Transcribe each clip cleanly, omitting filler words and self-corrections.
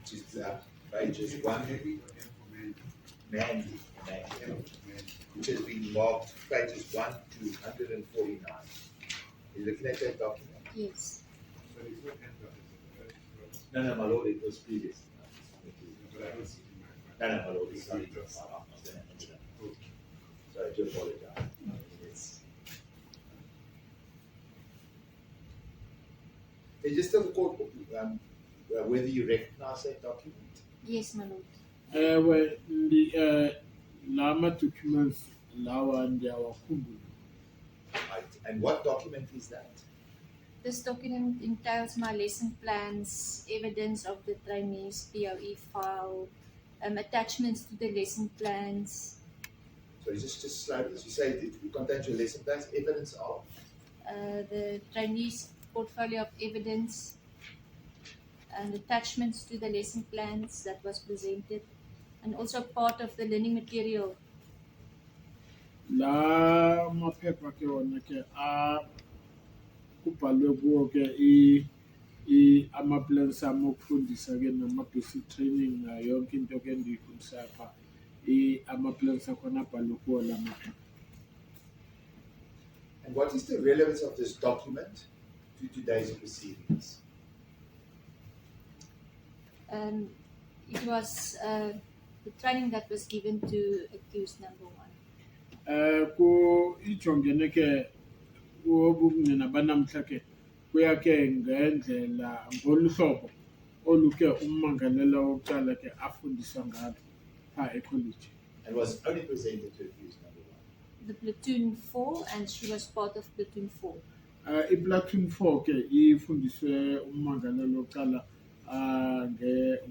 which is pages 1, Mandy, which has been marked pages 1 to 149. You looking at that document? Yes. No, my lord, it was previous. No, my lord, it's not. So I do apologize. They just tell the court whether you recognize that document. Yes, my lord. The Lama documents Lawa and our Kumbu. Right. And what document is that? This document entails my lesson plans, evidence of the trainees' POE file, attachments to the lesson plans. So just slide this. You say it contains your lesson plans, evidence of? The trainees' portfolio of evidence and attachments to the lesson plans that was presented, and also part of the learning material. La mapepa ke ona ke a kupalwe buo ke ama-plans ami okufundisa ke nama-basic training nayo yonke into ke endiyifundisa apha ama-plans akhona abhalwe kuwo la maphepha. And what is the relevance of this document to today's proceedings? It was the training that was given to accused number 1. Ku ijongene ke ubungqina banamhla ke kuyake ngendlela ngolu hlobo oluke ummangalelwa wokuqala ke afundiswa ngalo phaa ekholeji. And was only presented to accused number 1. The platoon 4, and she was part of platoon 4. I-platoon 4 ke ifundiswe ummangalelwa wokuqala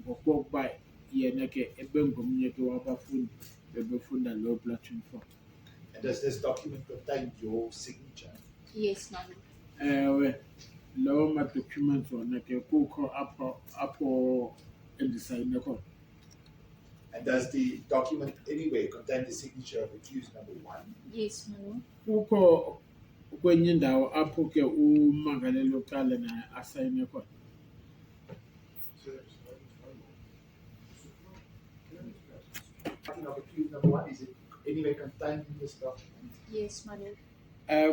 ngokokuba yena ke ebengomnye ke wabafundi bebefunda lo platoon 4. And does this document contain your signature? Yes, my lord. Lawo ma-documents wona ke kukho apho endisayine khona. And does the document anywhere contain the signature of accused number 1? Yes, my lord. Kukho kwenye indawo apho ke ummangalelwa wokuqala naye asayine khona. Of accused number 1, is it anywhere contained in this document? Yes, my lord.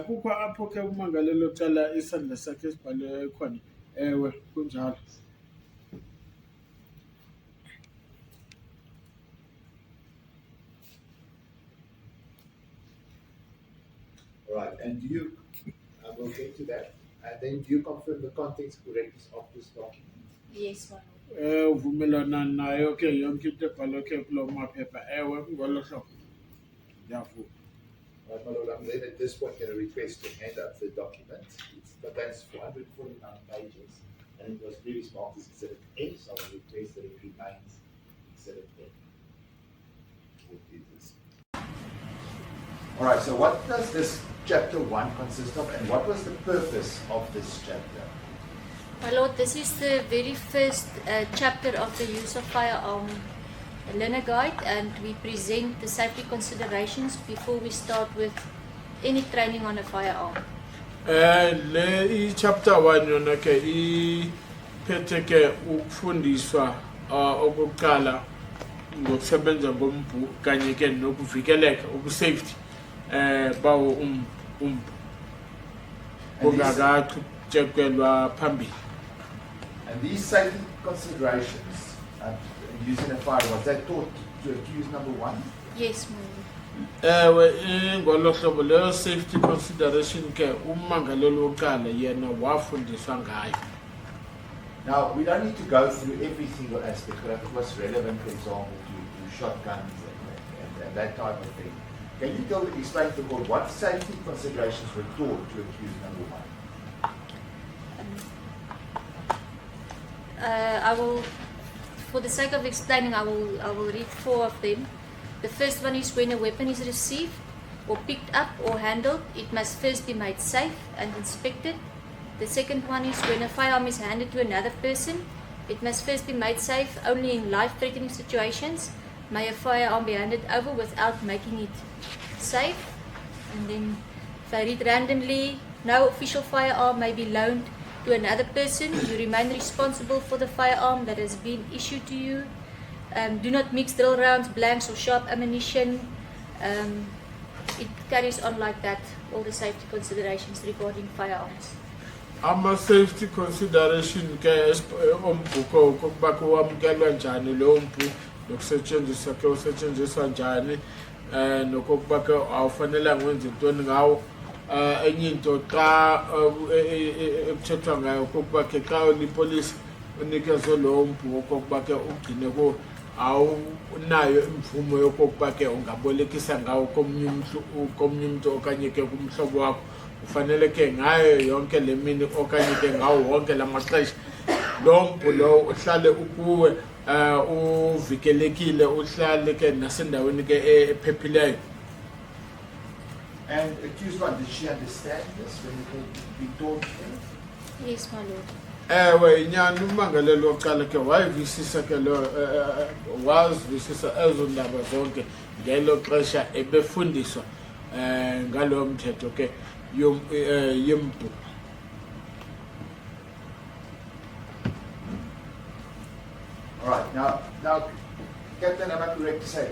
Kukho apho ke ummangalelwa wokuqala isandla sakhe sibhalwe khona. Ewe kunjalo. All right, and do you, I will get to that, and then do you confirm the contents correctness of this document? Yes, my lord. Uvumelana nayo ke yonke into ebhalwe ke kulo maphepha. Ewe ngolo hlobo. Ndiyavuma. Right, my lord, I'm then at this point going to request to hand up the document. It contains 449 pages, and it was previously marked as Exhibit A, so I will request that it remains Exhibit A. All right, so what does this chapter 1 consist of, and what was the purpose of this chapter? My lord, this is the very first chapter of the use of firearm learner guide, and we present the safety considerations before we start with any training on a firearm. Le chapter 1 yona ke iphethe ke ukufundiswa okokuqala ngokusebenza ngombu kanye ke nokuvikeleka ukusafety bawo ongakachekelwa phambili. And these safety considerations using a firearm, was that taught to accused number 1? Yes, my lord. Ngolo hlobo leyo safety consideration ke ummangalelwa wokuqala yena wafundiswa ngayo. Now, we don't need to go through every single aspect, but it was relevant, for example, to shotguns and that type of thing. Can you explain to the board what safety considerations were taught to accused number 1? I will, for the sake of explaining, I will read 4 of them. The first one is when a weapon is received or picked up or handled, it must first be made safe and inspected. The second one is when a firearm is handed to another person, it must first be made safe only in life-threatening situations. May a firearm be handed over without making it safe. And then if I read randomly, no official firearm may be loaned to another person. You remain responsible for the firearm that has been issued to you. Do not mix drill rounds, blanks or sharp ammunition. It carries on like that, all the safety considerations regarding firearms. Ama safety consideration ke umbuko ukuba kuwamkelwa njani lo mpu nokusetshenziswa ke usetshenziswa njani nokuba ke awufanele ngwenze intoni ngawo enye into xa ekuthethwa ngayo ukuba ke xa lipolice unikezwe lo mpu ukuba ke ugcine ko awunayo imvumo yokuba ke ungabolekisa ngawo komunye umuntu okanye ke kumhlobo wakho ufanele ke ngayo yonke le mini okanye ke ngawo wonke lamaxesha lo mpu lo uhlale ukuwe uvikelekile uhlale ke nasendaweni ke ephephileyo. And accused one, did she understand this when we told her? Yes, my lord. Ewe inyani umangalelo oqala ke wayivisisa ke lo wazivisisa ezo ndaba zonke ngelo xesha ebefundiswa ngalo mthetho ke yempu. All right, now, Captain, am I correct to say,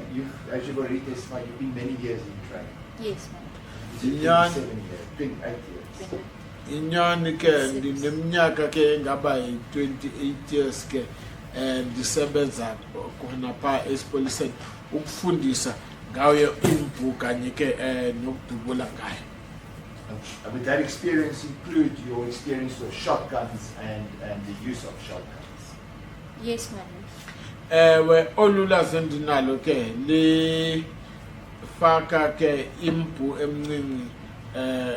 as you've already testified, you've been many years in training? Yes, my lord. 27 years, 28 years. Inyani ke ndineminyaka ke ngaba 28 years ke ndisebenza khona pha esipoliseni ukufundisa ngayo impu kanye ke nokudubula ngayo. But that experience includes your experience of shotguns and the use of shotguns? Yes, my lord. We olulazi endinalo ke lifaka ke impu emncinci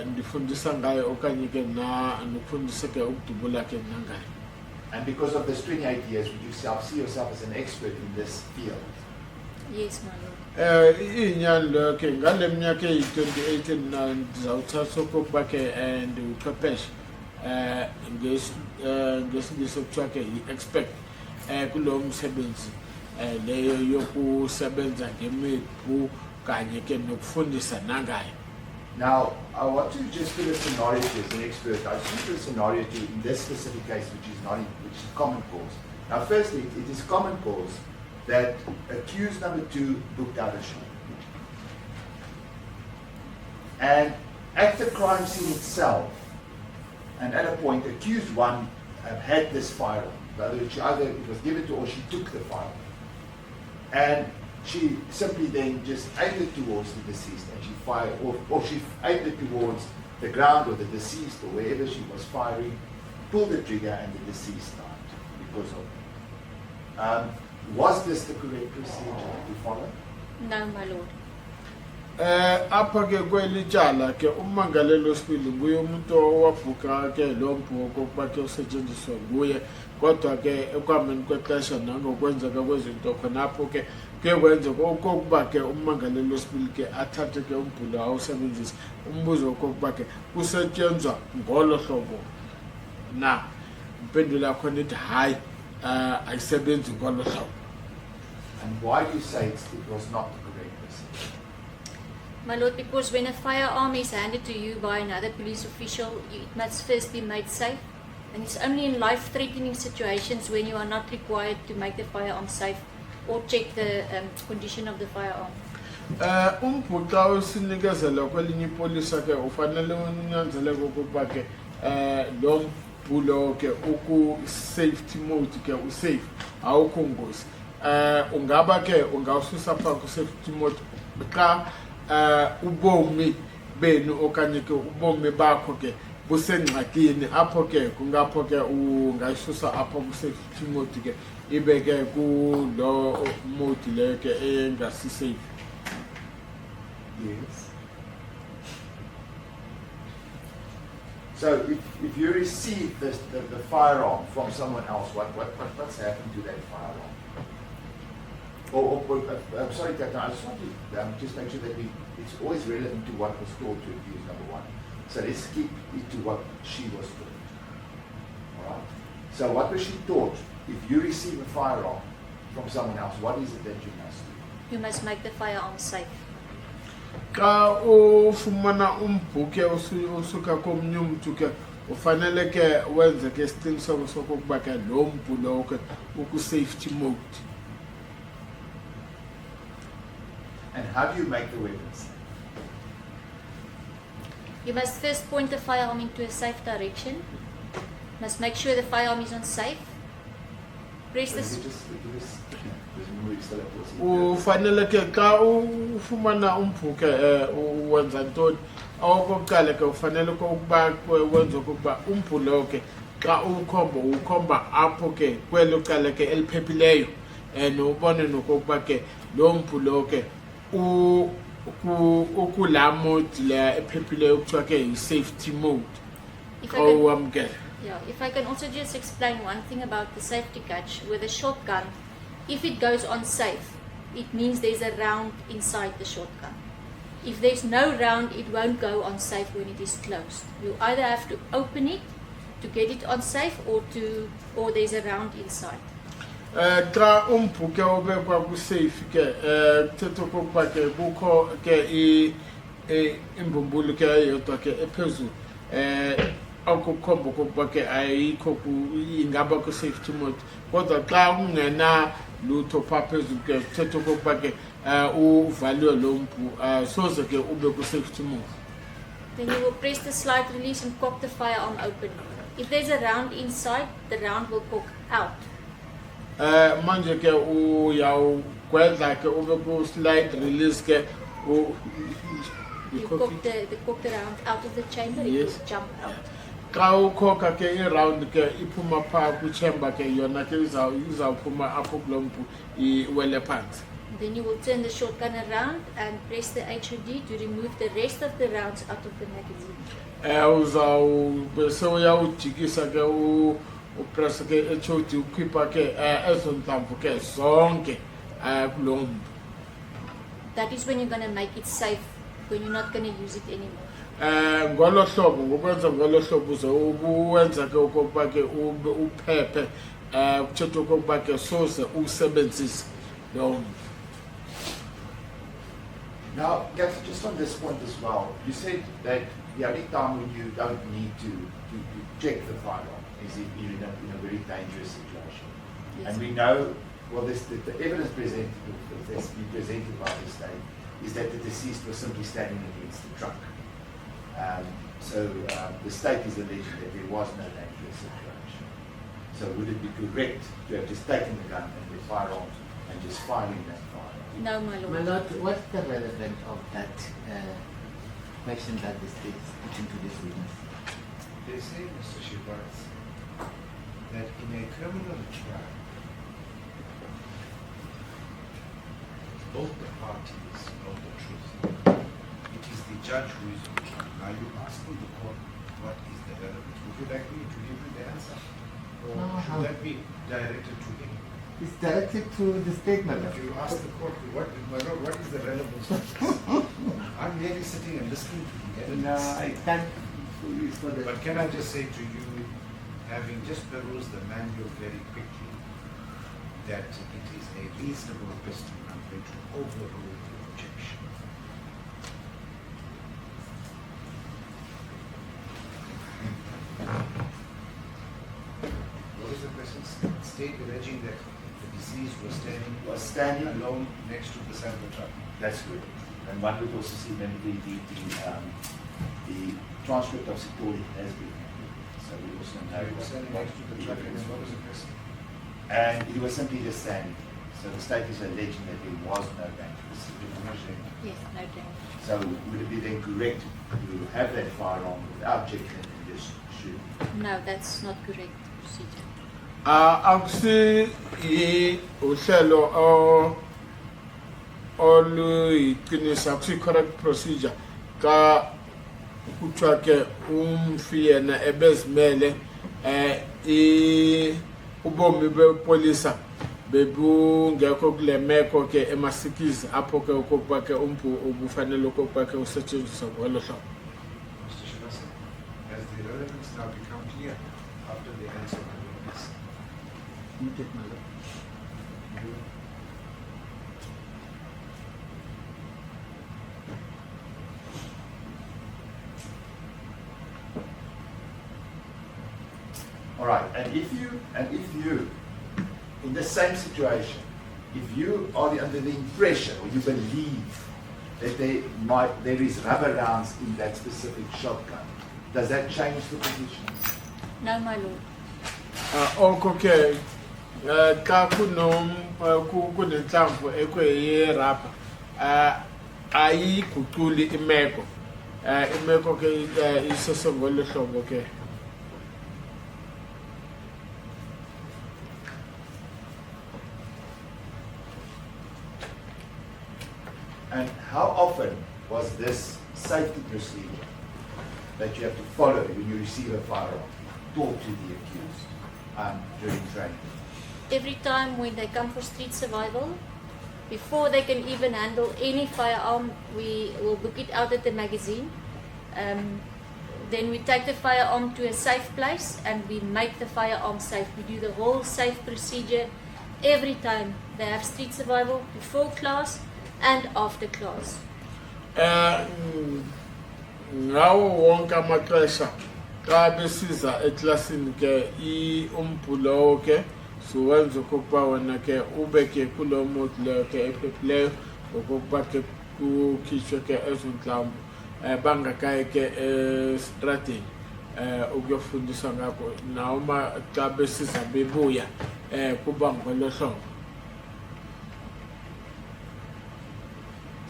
ndifundisa ngayo okanye ke nokufundisa ke ukudubula ke nangayo. And because of this 28 years, would you see yourself as an expert in this field? Yes, my lord. Inyani lo ke ngale minyaka eyi-28 ndizawuthatha okokuba ke ndiwuchwepheshe ngesingisi okuthiwa ke yi-expert kulo msebenzi leyo yokusebenza ngemiphu kanye ke nokufundisa nangayo. Now, I want to just put a scenario to you as an expert. I just put a scenario to you in this specific case, which is common cause. Now, firstly, it is common cause that accused number 2 booked out a shot. And at the crime scene itself, and at a point, accused 1 had this firearm. Either it was given to her or she took the firearm. And she simply then just aimed it towards the deceased and she fired, or she aimed it towards the ground or the deceased or wherever she was firing, pulled the trigger and the deceased died because of it. Was this the correct procedure to follow? No, my lord. Apha ke kweli tyala ke ummangalelo wesibili nguye umuntu owavuka ke lo mpu okokuba ke usetshenziswa nguye kodwa ke ekuhambeni kwexesha nangokwenzeka kwezinto khonapho ke kuye kwenzeka okokuba ke ummangalelo wesibili ke athathe ke umbhulu awusebenzisa umbuzo okokuba ke kusetyenzwa ngolo hlobo na impendulo yakho nithi hayi ayisebenzi ngolo hlobo. And why do you say it was not the correct procedure? My lord, because when a firearm is handed to you by another police official, it must first be made safe. And it's only in life-threatening situations when you are not required to make the firearm safe or check the condition of the firearm. Umphu xa usinikezela kwelinye ipolisa ke ufanele unyanzeleke ukuba ke lo mphu lo ke uku-safety mode ke usafe awukho ngozi. Ungaba ke ungawususa phaa ku-safety mode xa ubomi benu okanye ke ubomi bakho ke busengxakini apho ke kungapho ke ungayisusa apho ku-safety mode ke ibe ke kulo mode leyo ke engasisafe. Yes. So if you receive the firearm from someone else, what's happened to that firearm? I'm sorry, Captain, I just want to just make sure that it's always relevant to what was taught to accused number 1. So let's keep it to what she was taught. All right? So what was she taught? If you receive a firearm from someone else, what is it that you must do? You must make the firearm safe. Xa ufumana umbhu ke usuka komnye umntu ke ufanele ke wenze ke isiqiniseko sokuba ke lo mpu lo ke uku-safety mode. And how do you make the weapons? You must first point the firearm into a safe direction. Must make sure the firearm is on safe. Press the Ufanele ke xa ufumana umphu ke wenza ntoni? Okokuqala ke ufanele ukuba wenza ukuba umphu lo ke xa ukhomba apho ke kwelo cala ke eliphephileyo ubone nokokuba ke lo mphu lo ke ukula mode le ephephileyo kuthiwa ke yi-safety mode. Yeah, if I can also just explain one thing about the safety catch with a shotgun. If it goes on safe, it means there's a round inside the shotgun. If there's no round, it won't go on safe when it is closed. You either have to open it to get it on safe or there's a round inside. Xa umphu ke ubekwa ku-safe ke kuthetha okokuba ke kukho ke imbumbulu ke eyodwa ke ephezulu akukhomba okokuba ke ayikho ingaba ku-safety mode, kodwa xa kungena lutho phaa phezulu ke kuthetha okokuba ke uvaliwe lo mphu soze ke ube ku-safety mode. Then you will press the slide release and cock the firearm open. If there's a round inside, the round will cock out. Manje ke uyawugwedla ke ube ku-slide release ke you cock the round out of the chamber, yes. It will jump out. Xa ukhokha ke i-round ke iphuma phaa kwi-chamber ke yona ke izawuphuma apho kulo mphu iwele phansi. Then you will turn the shotgun around and press the HOD to remove the rest of the rounds out of the magazine. Uzawube sewuyawujikisa ke upress ke HOD ukhipha ke ezo ntamvu ke zonke kulo mphu. That is when you're going to make it safe, when you're not going to use it anymore. Ngolo hlobo ngokwenza ngolo hlobo uwenza ke okokuba ke uphephe kuthetha okokuba ke soze usebenzise lo mphu. Now, Captain, just on this point as well, you said that the only time when you don't need to check the firearm is if you're in a very dangerous situation. Yes. And we know, well, the evidence presented, that's been presented by the state, is that the deceased was simply standing against the truck. So the state is alleging that there was no dangerous situation. So would it be correct to have just taken the gun and the firearm and just firing that firearm? No, my lord. My lord, what's the relevance of that question that the state is putting to this witness? They say, Mr. Shivaras, that in a criminal trial, both the parties know the truth. It is the judge who is in trial. Now you asking the court, what is the relevance? Would you like me to give you the answer? Or should that be directed to him? It's directed to the state, my lord. If you ask the court, what is the relevance of this? I'm merely sitting and listening to the evidence. No, I can't. But can I just say to you, having just perused the manual very quickly, that it is a reasonable question. I'm going to overrule the objection. What is the question? State alleging that the deceased was standing alone next to the side of the truck. That's good. And one would also see then the transcript of Sitori has been. So we also know He was standing next to the truck, and what was the question? and he was simply just standing. So the state is alleging that there was no dangerous situation. Yes, no danger. So would it be then correct to have that firearm without checking it and just shoot? No, that's not correct procedure. Akusi uhlelo oluyiqiniso akusi correct procedure ka kuthiwa ke umfi yena ebezimele ubomi bepolisa bebungekho kule meko ke emasikizi apho ke okokuba ke umphu ubufanele okokuba ke usetshenziswa ngolo hlobo. Mr. Shivasa, has the relevance now become clear after the answer of the witness? Noted, my lord. And if you, in the same situation, if you are under the impression or you believe that there is rubber rounds in that specific shotgun, does that change the position? No, my lord. Okay. Xa kunenhlamvu ekweyerabha ayiguquli imeko. Imeko ke isesengolo hlobo ke. And how often was this safety procedure that you have to follow when you receive a firearm taught to the accused during training? Every time when they come for street survival, before they can even handle any firearm, we will book it out at the magazine. Then we take the firearm to a safe place and we make the firearm safe. We do the whole safe procedure every time they have street survival, before class and after class. Ngawo wonke amaxesha xa besiza eklasini ke umbhulo ke suwenza okokuba wena ke ube ke kulo moti leyo ke ephephileyo okokuba ke kukhitshwe ke ezo ntlawumbi bangakayi ke estrateni ukuyofundisa ngako nawuma xa besiza bebuya kuba ngolo hlobo.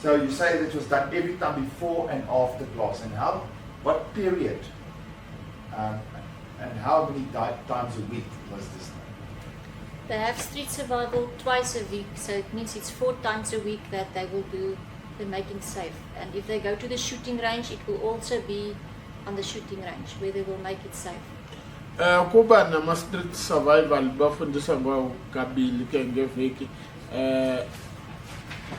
So you say that it was done every time before and after class, and what period, and how many times a week was this done? They have street survival twice a week, so it means it's 4 times a week that they will do the making safe. And if they go to the shooting range, it will also be on the shooting range where they will make it safe. Kuba nama street survival bafundisa ngawo kabili ke ngeveki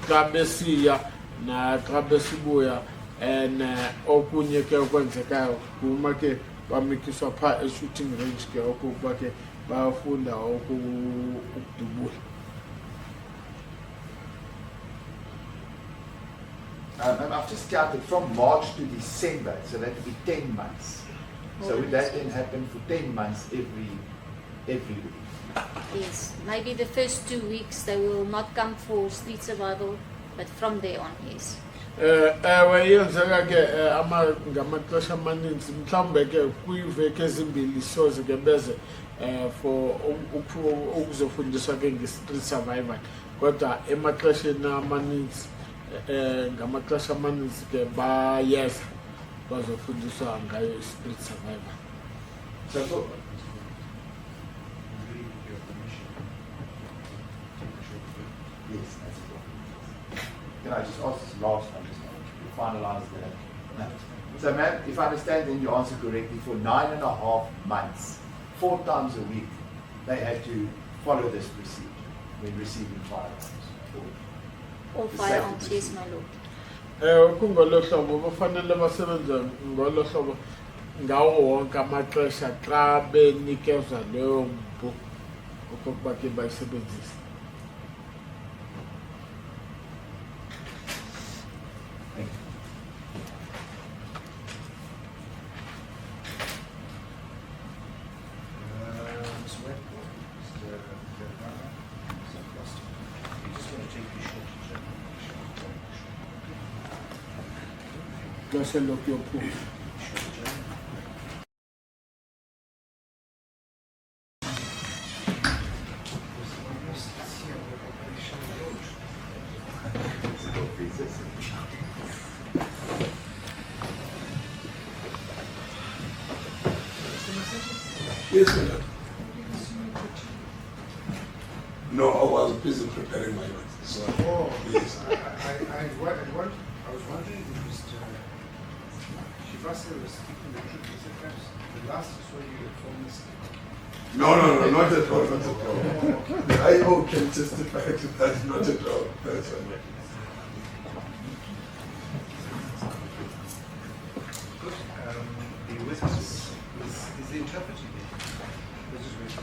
xa besiya na xa besibuya and okunye ke okwenzekayo kuma ke bamikiswa pha e-shooting range ke okuba ke bafunda ukudubula. And I've just counted from March to December, so that would be 10 months. So would that then happen for 10 months every week? Yes, maybe the first 2 weeks they will not come for street survival, but from there on, yes. Ewe yenzeka ke ngamaxesha amaninzi mhlawumbe ke kwiiveki ezimbili soze ke beze for ukuzofundiswa ke nge-street survival, kodwa emaxesheni amaninzi ngamaxesha amaninzi ke bayeza bazofundiswa ngayo i-street survival. So yes, that's it. Can I just ask this last one, just to finalize that? No. So ma'am, if I understand then you answered correctly, for 9.5 months, 4 times a week, they had to follow this procedure when receiving firearms. All The firearms, safety yes, my lord. Kungolo hlobo bafanele basebenze ngolo hlobo ngawo wonke amaxesha xa benikezwa leyo mpu okokuba ke bayisebenzise. Just look your pool. Yes, madam. No, I was busy preparing my notes. So, yes. I was wondering if Mr. Shivasa was speaking the truth. Is it perhaps the last I saw you at home this No, not at all, not at all. The IO can testify to that, not at all. That's all. Good. The witness is the interpreter there. This is where she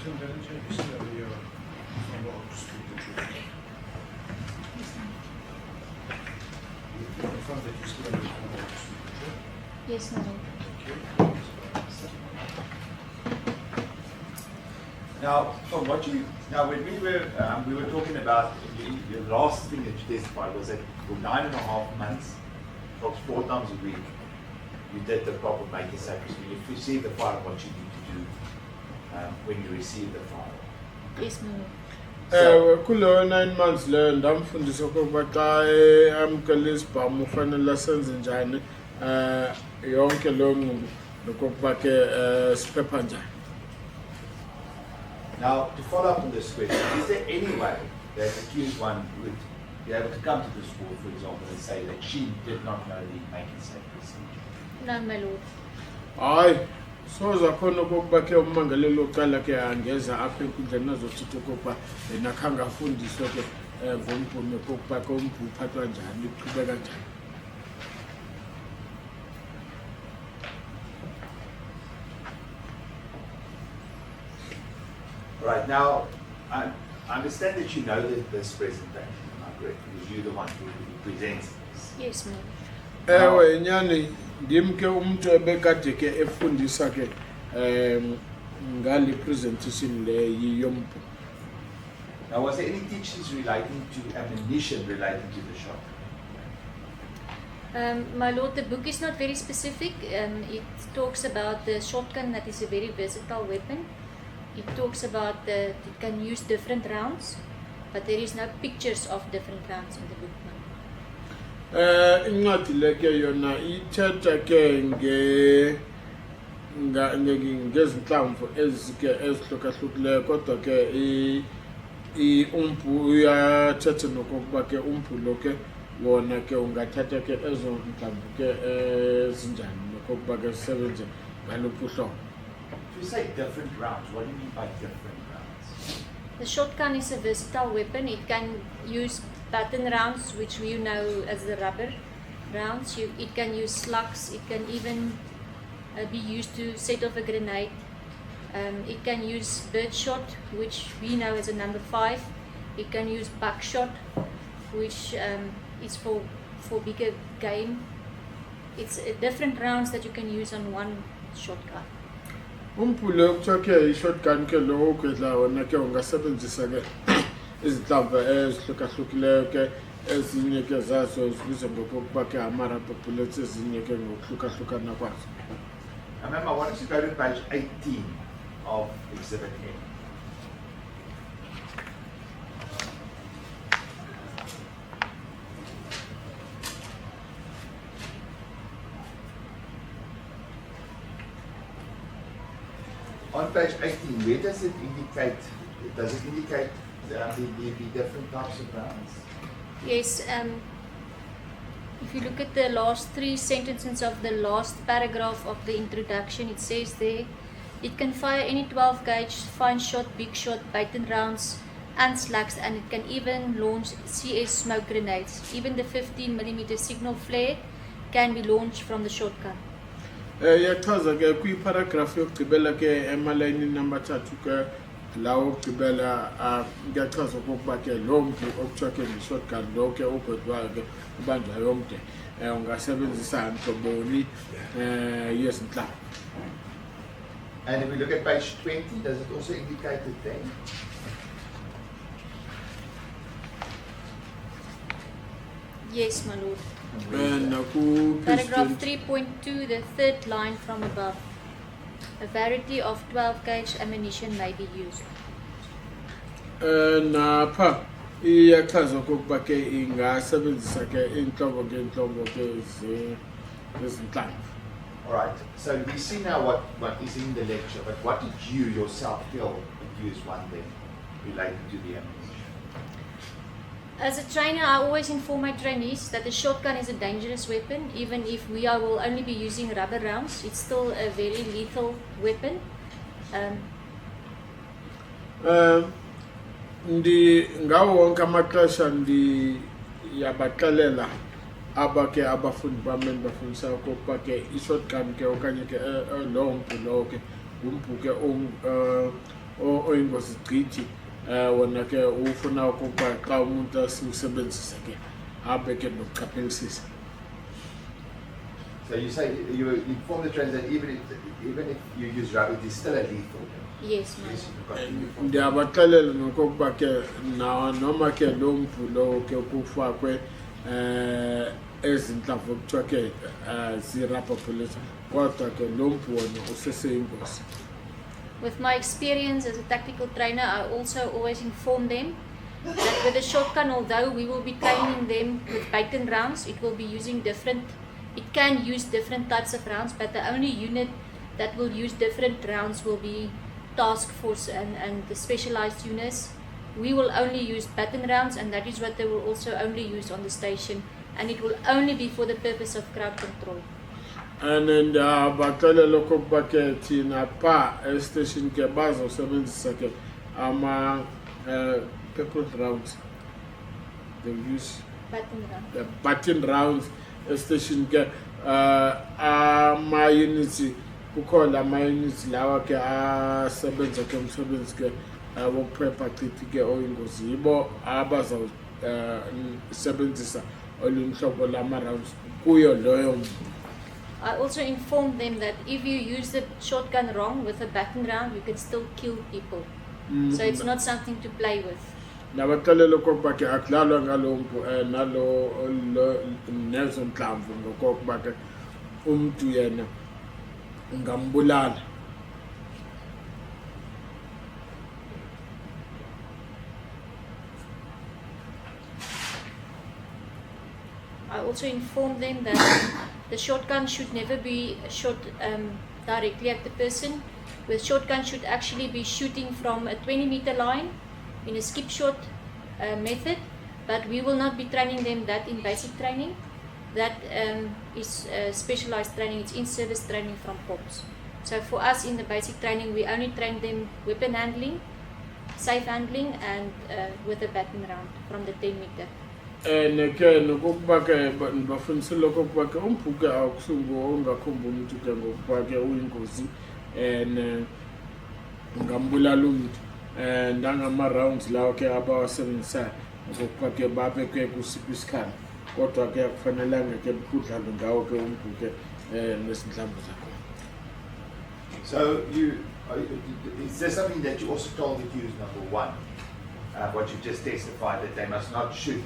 Captain Berrange, you still here from law to speak the truth. You confirm that you still here from law to speak the truth? Yes, my lord. Okay. Now, from what you when we were talking about the last thing that you testified was that for 9.5 months, 4 times a week, you did the proper maker SAPS. You received the file, what you need to do when you receive the file. Yes, my lord. Kulo 9 months le ndamfundisa ukuba xa amkele isibhamu ufanele asenze njani yonke lo nkqubo nokokuba ke siphepha njani. Now, to follow up on this question, is there any way that the accused one would be able to come to this court, for example, and say that she did not know the making SAPS procedure? No, my lord. Hayi, soza khona okokuba ke ummangaleli oqala ke angeza apha enkundleni azothetha okokuba yena khange afundiswe ke ngomphume okokuba ke umphu uphathwa njani, uqhubeka njani. Right, now, I understand that you know this presentation, am I correct? Because you're the one who presents this. Yes, my lord. Ewe nyani ndim ke umuntu ebekade ke efundisa ke ngali presentation le yomphu. Now, was there any teachings relating to ammunition relating to the shot? My lord, the book is not very specific. It talks about the shotgun that is a very versatile weapon. It talks about that it can use different rounds, but there is no pictures of different rounds in the book. Incwadi le ke yona ithetha ke ngezinhlamvu ezike ezihlukahlukileyo kodwa ke umphu uyathetha nokokuba ke umphu lo ke wona ke ungathatha ke ezo nhlamvu ke ezinjani nokokuba ke sisebenze ngaluphi uhlobo. If you say different rounds, what do you mean by different rounds? The shotgun is a versatile weapon. It can use baton rounds, which we know as the rubber rounds. It can use slugs. It can even be used to set off a grenade. It can use birdshot, which we know as a number 5. It can use buckshot, which is for bigger game. It's different rounds that you can use on one shotgun. Umphu lo kuthiwa ke i-shotgun ke lo okwedla wona ke ungasebenzisa ke izinhlamvu ezihlukahlukileyo ke ezinye ke zazo zibizwa ngokokuba ke ama-rubber bullets ezinye ke ngokuhlukahlukana kwazo. Ma'am, I want you to go to page 18 of Exhibit A. On page 18, where does it indicate? Does it indicate the different types of rounds? Yes. If you look at the last 3 sentences of the last paragraph of the introduction, it says there, it can fire any 12 gauge, fine shot, big shot, baton rounds, and slugs, and it can even launch CS smoke grenades. Even the 15mm signal flare can be launched from the shotgun. Yachaza ke kwi-paragraph yokugqibela ke emalayini number 3 ke lawo okugqibela kuyachaza okokuba ke lo mntu okuthiwa ke nge-shotgun lo ke ugwedwayo ke ubanjwayo omde ungasebenzisa ntoboni yezinhlamvu. And if we look at page 20, does it also indicate it there? Yes, my lord. Naku Paragraph 3.2, the 3rd line from above. A variety of 12 gauge ammunition may be used. Napha iyachaza okokuba ke ingasebenzisa ke inhlobo ngeenhlobo ke zezinhlamvu. All right. So we see now what is in the lecture, but what did you yourself feel accused one then related to the ammunition? As a trainer, I always inform my trainees that the shotgun is a dangerous weapon. Even if we will only be using rubber rounds, it's still a very lethal weapon. Ngawo wonke amaxesha ndiyabaxelela abake abafundi bami bafundisa okokuba ke i-shotgun ke okanye ke lo mphu lowo ke ngumphu ke oyingozi gqithi wona ke ufuna ukuba xa umuntu asiwusebenzisa ke abe ke nokuqaphelisisa. So you say you inform the trainers that even if you use rubber, it is still a lethal. Yes, ma'am. Yes, you've got to inform. Ndiyabaxelela nokokuba ke noma ke lo mpu lo ke kufakwe ezinhlamvu kuthiwa ke zii-rubber bullets kodwa ke lo mpu wona useseyingozi. With my experience as a tactical trainer, I also always inform them that with the shotgun, although we will be training them with baton rounds, it will be using it can use different types of rounds, but the only unit that will use different rounds will be task force and the specialized units. We will only use baton rounds, and that is what they will also only use on the station, and it will only be for the purpose of crowd control. And then ndiyabaxelela okokuba ke thina phaa estation ke bazosebenzisa ke purple rounds. They use Baton round. the button rounds estation ke ama-units kukhona ama-units lawa ke asebenza ke umsebenzi ke wokuphepha chithi ke oyingozi yibo abazawusebenzisa olunye uhlobo lama-rounds kuyo loyo mntu. I also inform them that if you use the shotgun wrong with a baton round, you can still kill people. So it's not something to play with. Nabaxelela okokuba ke akudlalwa ngalo mpu nalo nezo nhlamvu ngokokuba ke umntu yena ungambulala. I also inform them that the shotgun should never be shot directly at the person. The shotgun should actually be shooting from a 20-meter line in a skip shot method, but we will not be training them that in basic training. That is specialized training, it's in-service training from POPs. So for us in the basic training, we only train them weapon handling, safe handling, and with a baton round from the 10-meter. Ke nokokuba ke ndibafundisile okokuba ke umphu ke akusungu ungakhomba umntu ke ngokuba ke uyingozi ungambulala umntu ndangama-rounds lawo ke abawasebenzisayo ngokuba ke babe ke kusiphi isikhala kodwa ke akufanelanga ke kudlalwe ngawo ke umphu ke nezinhlamvu zakhona. So is there something that you also told the accused, number one, what you just testified, that they must not shoot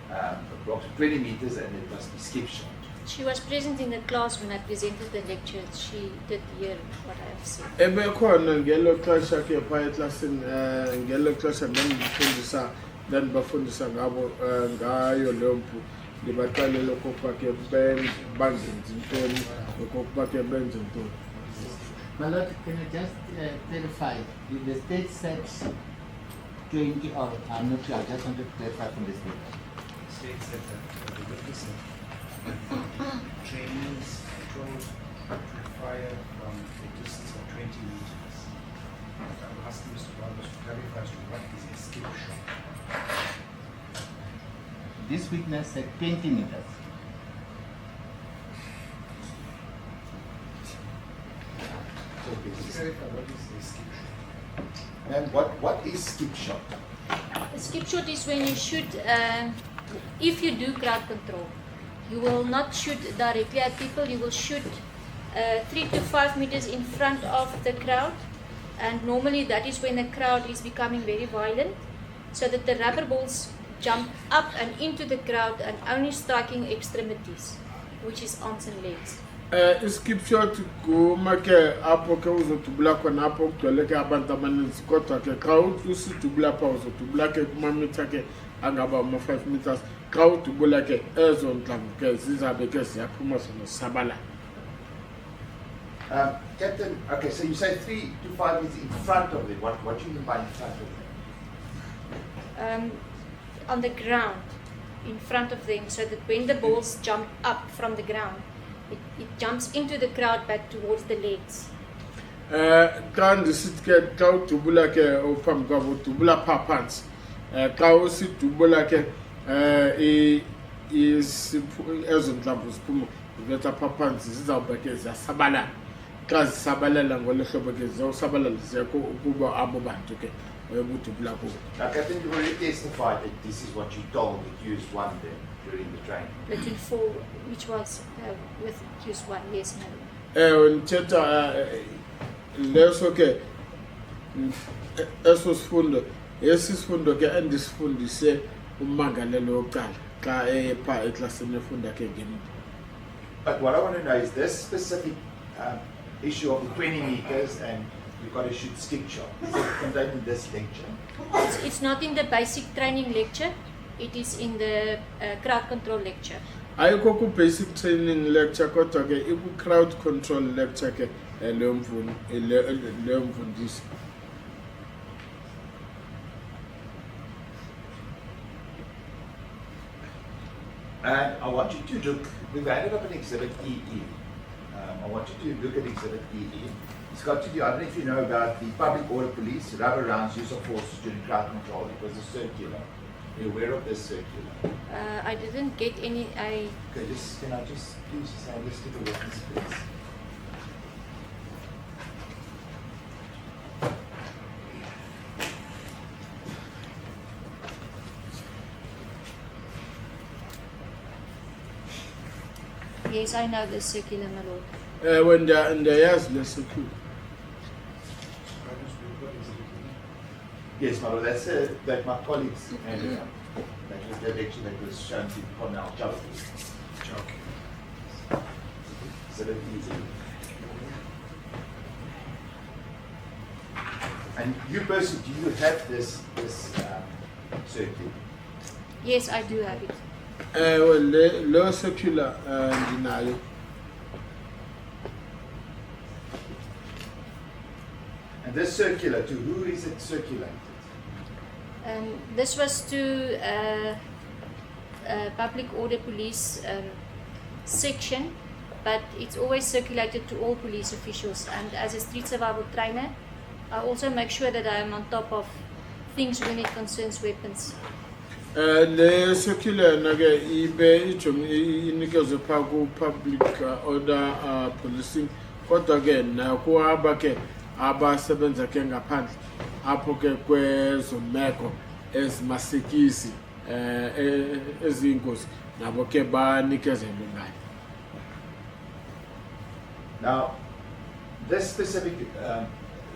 approximately 20 meters and it must be skip shot? She was present in the class when I presented the lecture. She did hear what I have said. Ebekhona ngelo xesha ke phaa eklasini ngelo xesha ndandibafundisa ngabo ngayo leyo mphu ndibaxelela okokuba ke bangenzi ntoni okokuba ke benze ntoni. My Lord, can you just clarify? The state SAPS 20 or I'm not sure, I just want to clarify from the state. States that the witness trainings told to fire from a distance of 20 meters. I'm asking Mr. Barros to clarify as to what is a skip shot. This witness said 20 meters. Clarify what is a skip shot. And what is skip shot? A skip shot is when you shoot, if you do crowd control, you will not shoot directly at people, you will shoot 3 to 5 meters in front of the crowd, and normally that is when the crowd is becoming very violent, so that the rubber balls jump up and into the crowd and only striking extremities, which is arms and legs. Skip shot kuma ke apho ke uzotubula khona apho kugcwele ke abantu abaninzi kodwa ke xa usitubula phaa uzotubula ke kumamitha ke angaba ama-5 meters xa udubula ke ezo nhlamvu ke zizabe ke ziyaphuma zona zisabala. Captain, okay, so you say 3 to 5 meters in front of them. What do you mean by in front of them? On the ground, in front of them, so that when the balls jump up from the ground, it jumps into the crowd back towards the legs. Xa ndisithi ke xa udubula ke ophambi kwabo udubula phaa phantsi xa usidubula ke ezo nhlamvu ziphuma zivetha phaa phantsi zizawube ke ziyasabalala xa zisabalela ngolo hlobo ke zizawusabalalisa kuba abo bantu ke bayobudubula kubo. Now, Captain, you already testified that this is what you told the accused one then during the training. Platoon 4, which was with accused 1, yes, my lord. Ndithetha leso ke eso sifundo esi sifundo ke endisifundise ummangalelo wokuqala xa epha eklasini efunda ke ngemi. But what I want to know is this specific issue of the 20 meters and you've got to shoot stick shot. Is it contained in this lecture? It's not in the basic training lecture, it is in the crowd control lecture. Ayikho ku basic training lecture kodwa ke iku crowd control lecture ke leyo mfundisi. And I want you to look, we've added up an exhibit EE. I want you to look at exhibit EE. It's got to do, I don't know if you know about the public order police, rubber rounds, use of force during crowd control. It was a circular. Are you aware of this circular? I didn't get any, Okay, can I just please say this to the witness, please? yes, I know the circular, my lord. When there's the security. Yes, my lord, that's that my colleagues handed out. That was the lecture that was shown to Cornell Chelsea. So that easy. And you personally, do you have this circuit? Yes, I do have it. Well, low circular ndinayo. And this circular, to who is it circulated? This was to public order police section, but it's always circulated to all police officials. And as a street survival trainer, I also make sure that I am on top of things when it concerns weapons. Le circular nage ibe inikezwe pha ku public order policing kodwa ke nakuhamba ke abasebenza ke ngaphandle apho ke kwezomeko ezimasikisi eziyingozi nabo ke banikezelwe ngayo. Now, this specific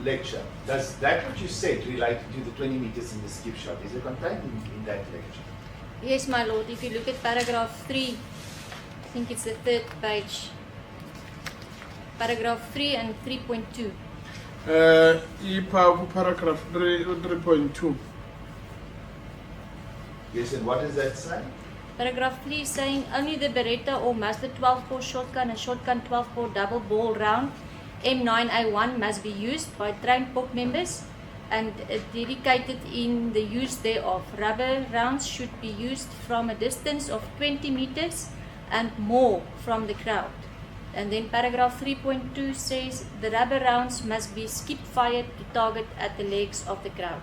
lecture, does that what you said related to the 20 meters in the skip shot, is it contained in that lecture? Yes, my lord. If you look at paragraph 3, I think it's the 3rd page. Paragraph 3 and 3.2. Ipha ku paragraph 3.2. Yes, and what does that say? Paragraph 3 is saying only the Beretta or Mazda 12-bore shotgun and shotgun 12-bore double ball round M9A1 must be used by trained POC members and dedicated in the use thereof. Rubber rounds should be used from a distance of 20 meters and more from the crowd. And then paragraph 3.2 says the rubber rounds must be skip fired to target at the legs of the crowd.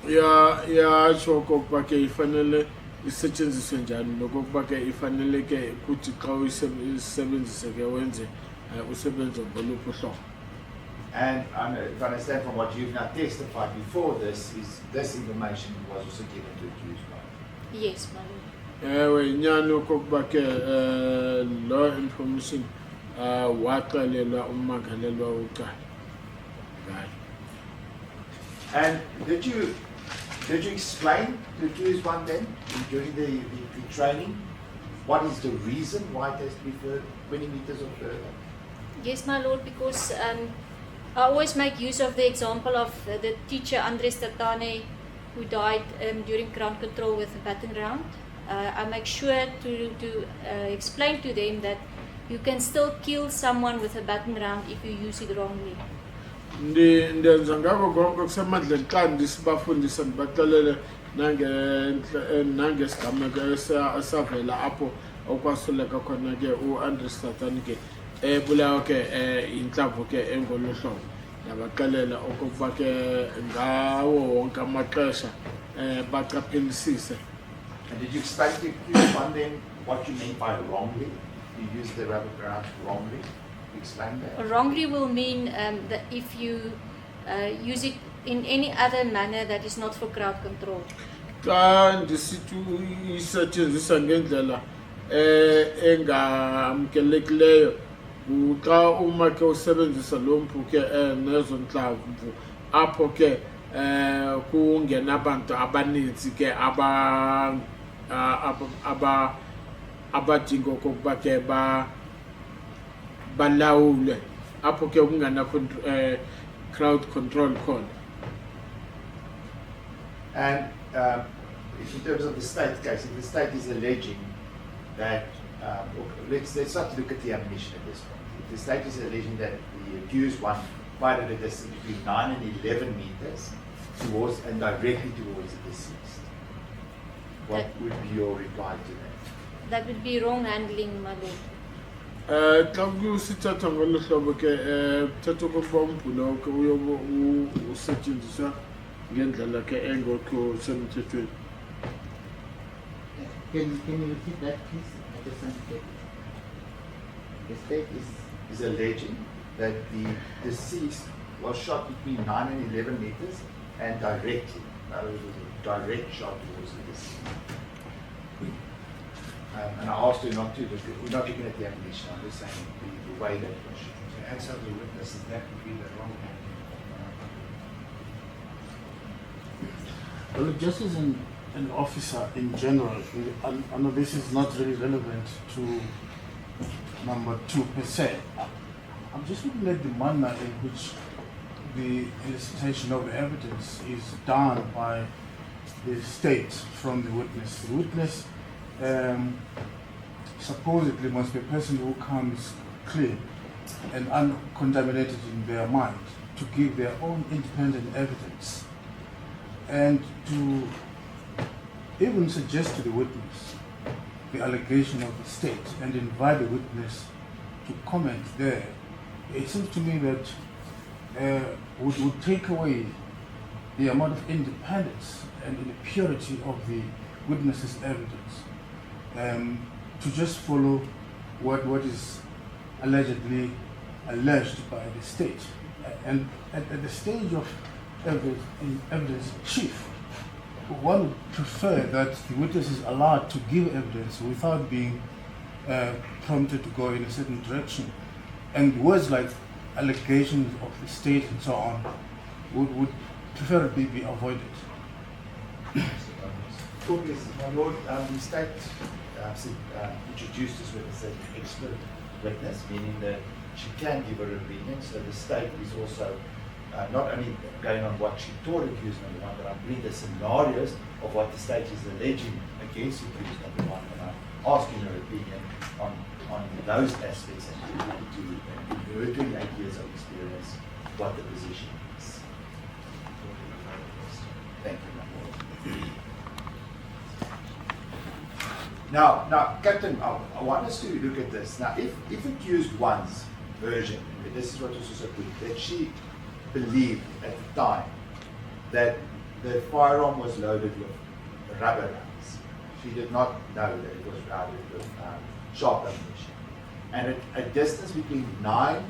Ya okokuba ke ifanele isetshenziswe njani nokokuba ke ifanele ke kuthi xa uyisebenzise ke wenze usebenze ngoluphi uhlobo. And if I understand from what you've now testified before this, is this information was also given to accused one? Yes, my lord. Inyani okokuba ke law information waxelelwa ummangalelwa wokuqala ngayo. And did you explain to accused one then during the training what is the reason why it has to be 20 meters or further? Yes, my lord, because I always make use of the example of the teacher Andres Tatane who died during ground control with a baton round. I make sure to explain to them that you can still kill someone with a baton round if you use it wrongly. Ndenza ngako konke kusemandleni xa ndisibafundisa ndibaxelele nangesigameko esavela apho okwasuleka khona ke uAndres Tatane ke ebulawa ke inhlamvu ke engolo hlobo nabaxelela okokuba ke ngawo wonke amaxesha baqaphelisise. And did you explain to accused one then what you mean by wrongly? You use the rubber round wrongly? explain that? Wrongly will mean that if you use it in any other manner that is not for crowd control. Xa ndisithi isetshenziswa ngendlela engamkelekileyo xa uma ke usebenzisa lo mphu ke nezo nhlamvu apho ke kungena abantu abaninzi ke abadinga okokuba ke balawule apho ke kungena crowd control khona. And in terms of the state case, if the state is alleging that, let's not look at the ammunition at this point. If the state is alleging that the accused one fired at a distance between 9 and 11 meters towards and directly towards the deceased, what would be your reply to that? That would be wrong handling, my lord. Xa kusithatha ngolu hlobo ke kuthatha okokuba umbhula ke uyobe usetshenziswa ngendlela ke engekho semthethweni. Can you repeat that, please? I just want to get it. The state Is alleging that the deceased was shot between 9 and 11 meters and directly. In other words, it was a direct shot towards the deceased. And I asked you not to look at, we're not looking at the ammunition, I'm just saying the way that it was shot. To answer the witnesses, that would be the wrong handling. Well, just as an officer in general, I know this is not really relevant to number 2 per se. I'm just looking at the manner in which the elicitation of evidence is done by the state from the witness. The witness supposedly must be a person who comes clean and uncontaminated in their mind to give their own independent evidence and to even suggest to the witness the allegation of the state and invite the witness to comment there. It seems to me that would take away the amount of independence and the purity of the witness's evidence to just follow what is allegedly alleged by the state. And at the stage of evidence chief, one would prefer that the witness is allowed to give evidence without being prompted to go in a certain direction. And words like allegations of the state and so on would preferably be avoided. My Lord, the state introduced this witness as an expert witness, meaning that she can give her opinion, so the state is also not only going on what she thought accused number one, but I'm bringing the scenarios of what the state is alleging against accused number one, and I'm asking her opinion on those aspects and to her 28 years of experience, what the position is. Thank you, my Lord. Now, Captain, I want us to look at this. Now, if accused one's version, this is what was also put, that she believed at the time that the firearm was loaded with rubber rounds. She did not know that it was loaded with sharp ammunition. And at a distance between 9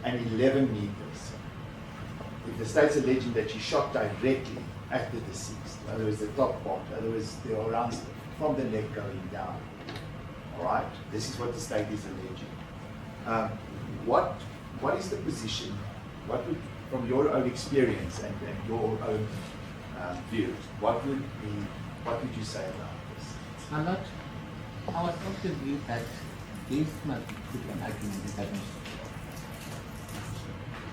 and 11 meters, if the state's alleging that she shot directly at the deceased, in other words, the top part, in other words, the rounds from the neck going down. All right? This is what the state is alleging. What is the position? What would, from your own experience and your own view, what would you say about this? My Lord, I was of the view that this must be put an argument in that mission.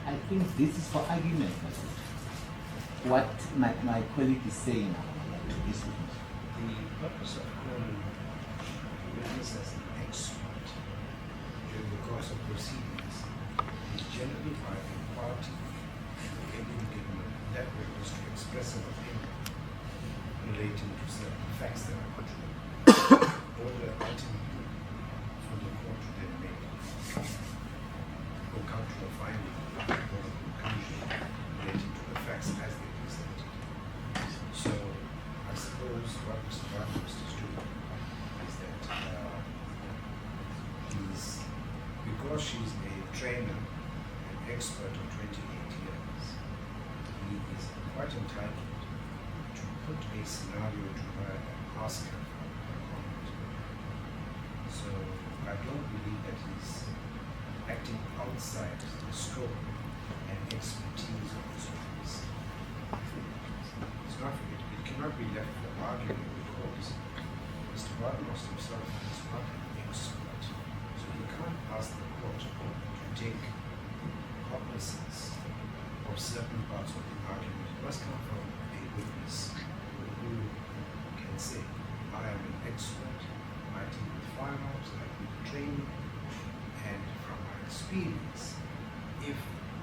I think this is for argument, my Lord. What my colleague is saying to this witness. The purpose of calling the witness as an expert during the course of proceedings is generally by the party given that witness to express an opinion relating to certain facts that are controversial, or that ultimately for the court to then make or come to a finding or a conclusion relating to the facts as they presented. So I suppose what Mr. Barnhurst is doing is that because she's a trained quite entitled to put a scenario to her and ask her for a comment. So I don't believe that he's acting outside the scope and expertise of this office. It cannot be left for argument because Mr. Barbaros himself is not an expert. So you can't ask the court to take cognizance of certain parts of the argument. It must come from a witness who can say, I am an expert, I deal with firearms, I deal with training, and from my experience, if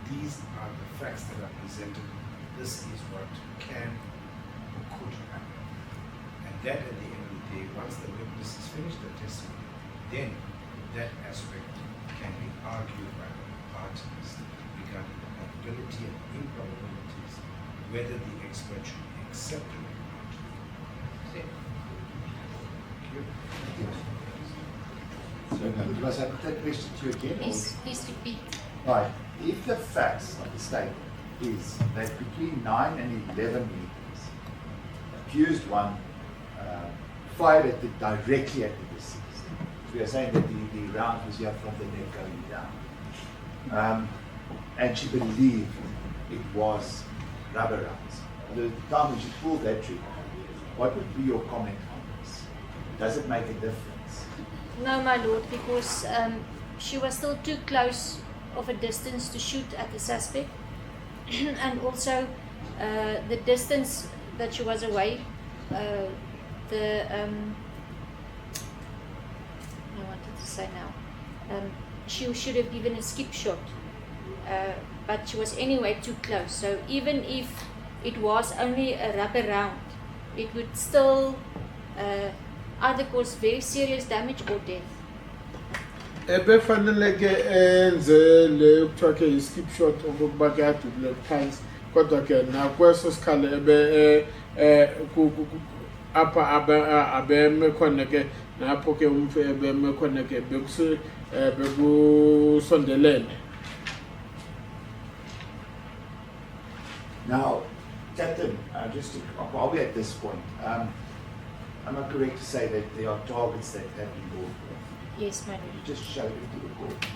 these are the facts that are presented, this is what can or could happen. And that at the end of the day, once the witness has finished the testimony, then that aspect can be argued by the parties regarding the probability and improbabilities, whether the expert should be accepted or not. Thank you. So, must I put that question to you again? or- Yes, please repeat. Right. If the facts of the statement is that between 9 and 11 meters, accused one fired at directly at the deceased. So we are saying that the round was here from the neck going down. And she believed it was rubber rounds. The time when she pulled that trigger, what would be your comment on this? Does it make a difference? No, my lord, because she was still too close of a distance to shoot at the suspect, and also the distance that she was away, I wanted to say now, she should have given a skip shot, but she was anyway too close. So even if it was only a rubber round, it would still either cause very serious damage or death. Ebefaneleke enze le kuthiwa ke yi-skip shot okokuba ke adubule phansi kodwa ke nakweso sikhala apha abeme khona ke napho ke umfu ebeme khona ke bekusondelene. Now, Captain, just to, while we're at this point, am I correct to say that there are targets that have been brought forth? Yes, my You lord. just showed it to the court.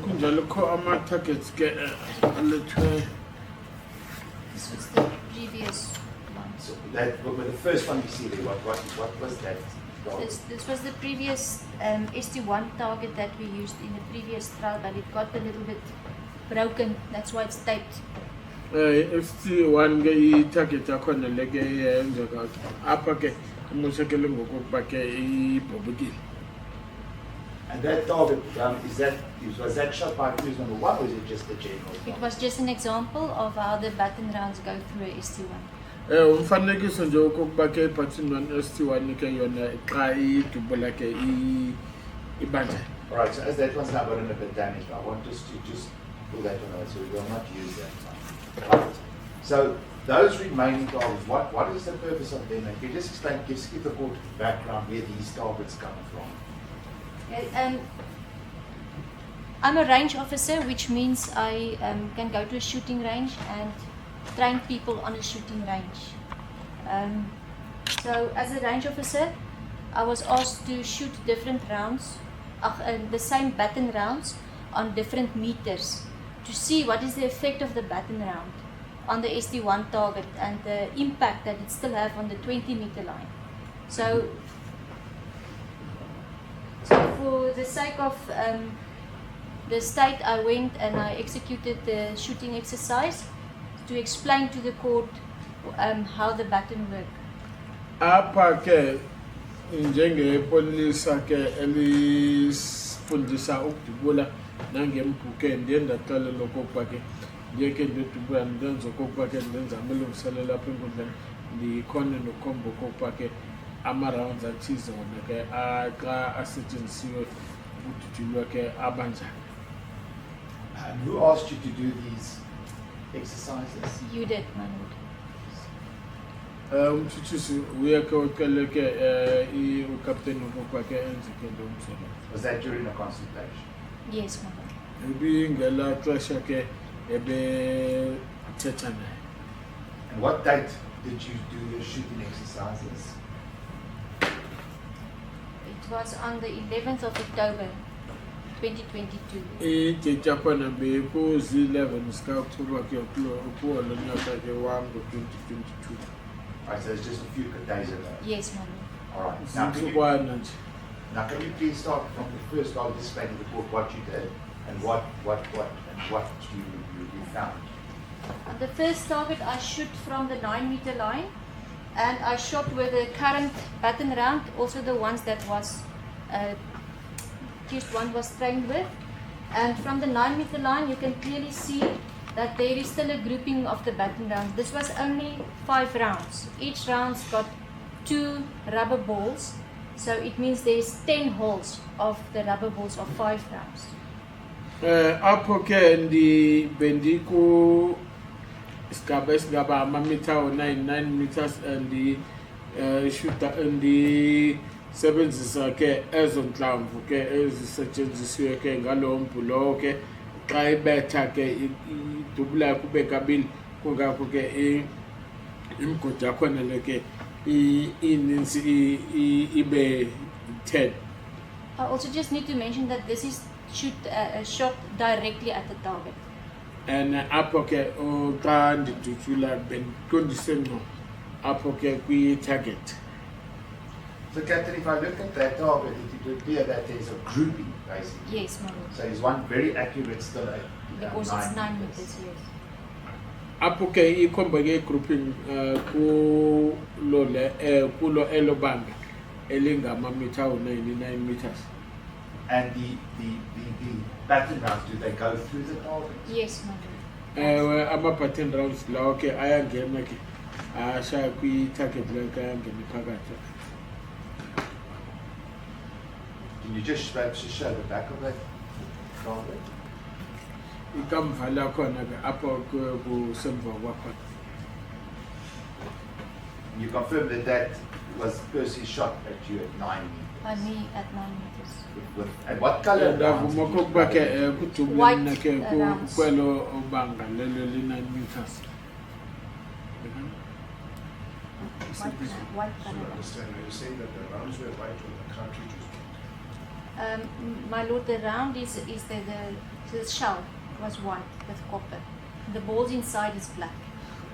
Kunjalo kho ama-targets ke alethwe. This was the previous one. So that, but the first one you see there, what was that? target? This was the previous ST1 target that we used in the previous trial, but it got a little bit broken. That's why it's taped. ST1 ke i-target yakhona leke yenzeka apha ke umoshakele ngokokuba ke ibhobokile. And that target, was that shot by accused number 1 or is it just the general? It was just an example of how the button rounds go through a ST1. Umfanekiso nje okokuba ke i-pattern 1 ST1 ke yona xa idubula ke ibanja. Alright, so as that one's now gotten a bit damaged, I want us to just pull that one out so we will not use that one. Right. So those remaining targets, what is the purpose of them? And can you just explain, give the court background where these targets come from? Okay, I'm a range officer, which means I can go to a shooting range and train people on a shooting range. So as a range officer, I was asked to shoot different rounds, the same button rounds on different meters to see what is the effect of the button round on the ST1 target and the impact that it still have on the 20-meter line. So for the sake of the state, I went and I executed the shooting exercise to explain to the court how the button worked. Apha ke njengepolisa ke elisifundisa ukudubula nangembuke ndiye ndaxelela okokuba ke ndiyeke ndidubula ndenza okokuba ke ndenza amalungiselelo apha enkundleni ndikhone nokhomba okokuba ke ama-rounds athize wona ke xa asetyenzisiwe ukudutshulwa ke abanjani. And who asked you to do these exercises? You did, my lord. Umtshutshisi uye ke ucele ke ukapteni okokuba ke enze ke lo msebenzi. Was that during a consultation? Yes, my lord. Ibingela xesha ke ebe thetha naye. And what date did you do your shooting exercises? It was on the 11th of October 2022. Idate yakhona bekuzi-11 zika-October ke kuwo lo nyaka ke wango-2022. Alright, so it's just a few days ago. Yes, my lord. Alright. Zinhlukwana nje. Now can you please start from the first start explaining the court what you did and what you found? On the first target, I shoot from the 9-meter line, and I shot with the current button round, also the ones that was just one was trained with. And from the 9-meter line, you can clearly see that there is still a grouping of the button rounds. This was only 5 rounds. Each round's got 2 rubber balls, so it means there's 10 holes of the rubber balls of 5 rounds. Apho ke bendiku isigaba esingaba amamitha o-9 meters and shooter sebenzisa ke ezo nhlamvu ke ezisetshenzisiwe ke ngalowo mbhulo ke xa ibetha ke idubula kube kabili kungakho ke imigodi yakhona le ke ininzi ibe 10. I also just need to mention that this is shot directly at the target. And apho ke xa ndidudula bendiqondise ngqo apho ke kwi-target. So Captain, if I look at that target, it would appear that there's a grouping basically. Yes, my lord. So is one very accurate still at Because it's 9 meters, yes. Apho ke ikhomba ke grouping kulo elo banga elingamamitha o-99 meters. And the batting rounds, do they go through the target? Yes, my lord. Ama-button rounds lawo ke ayangena ke ashaya kwi-target leyo ke ayangena phakathi. Can you just perhaps show the back of that target? Ikamva lakhona ke apho kusemva kwakhona. You confirm that that was Percy shot at you at 9 meters? By me at 9 meters. And what color rounds? Ndavuma kokuba ke kujubuleni ke rounds. kwelo banga lelo li-9 meters. White So I color. understand, are you saying that the rounds were white or the cartridge was white? My lord, the round is the shell was white with copper. The balls inside is black.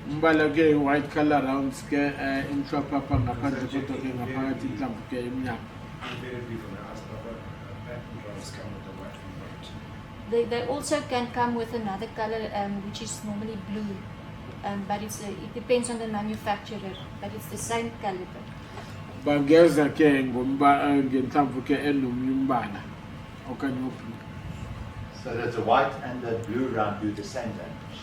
Umbala ke white color rounds ke imhlophe apha ngaphandle kodwa ke ngaphakathi inhlamvu ke imnyama. Invariably when I asked about pattern rounds come with the white and white. They also can come with another color, which is normally blue, but it depends on the manufacturer. But it's the same caliber. Bangeza ke ngenhlamvu ke enomnye umbala okanye oblue. So that the white and the blue round do the same damage?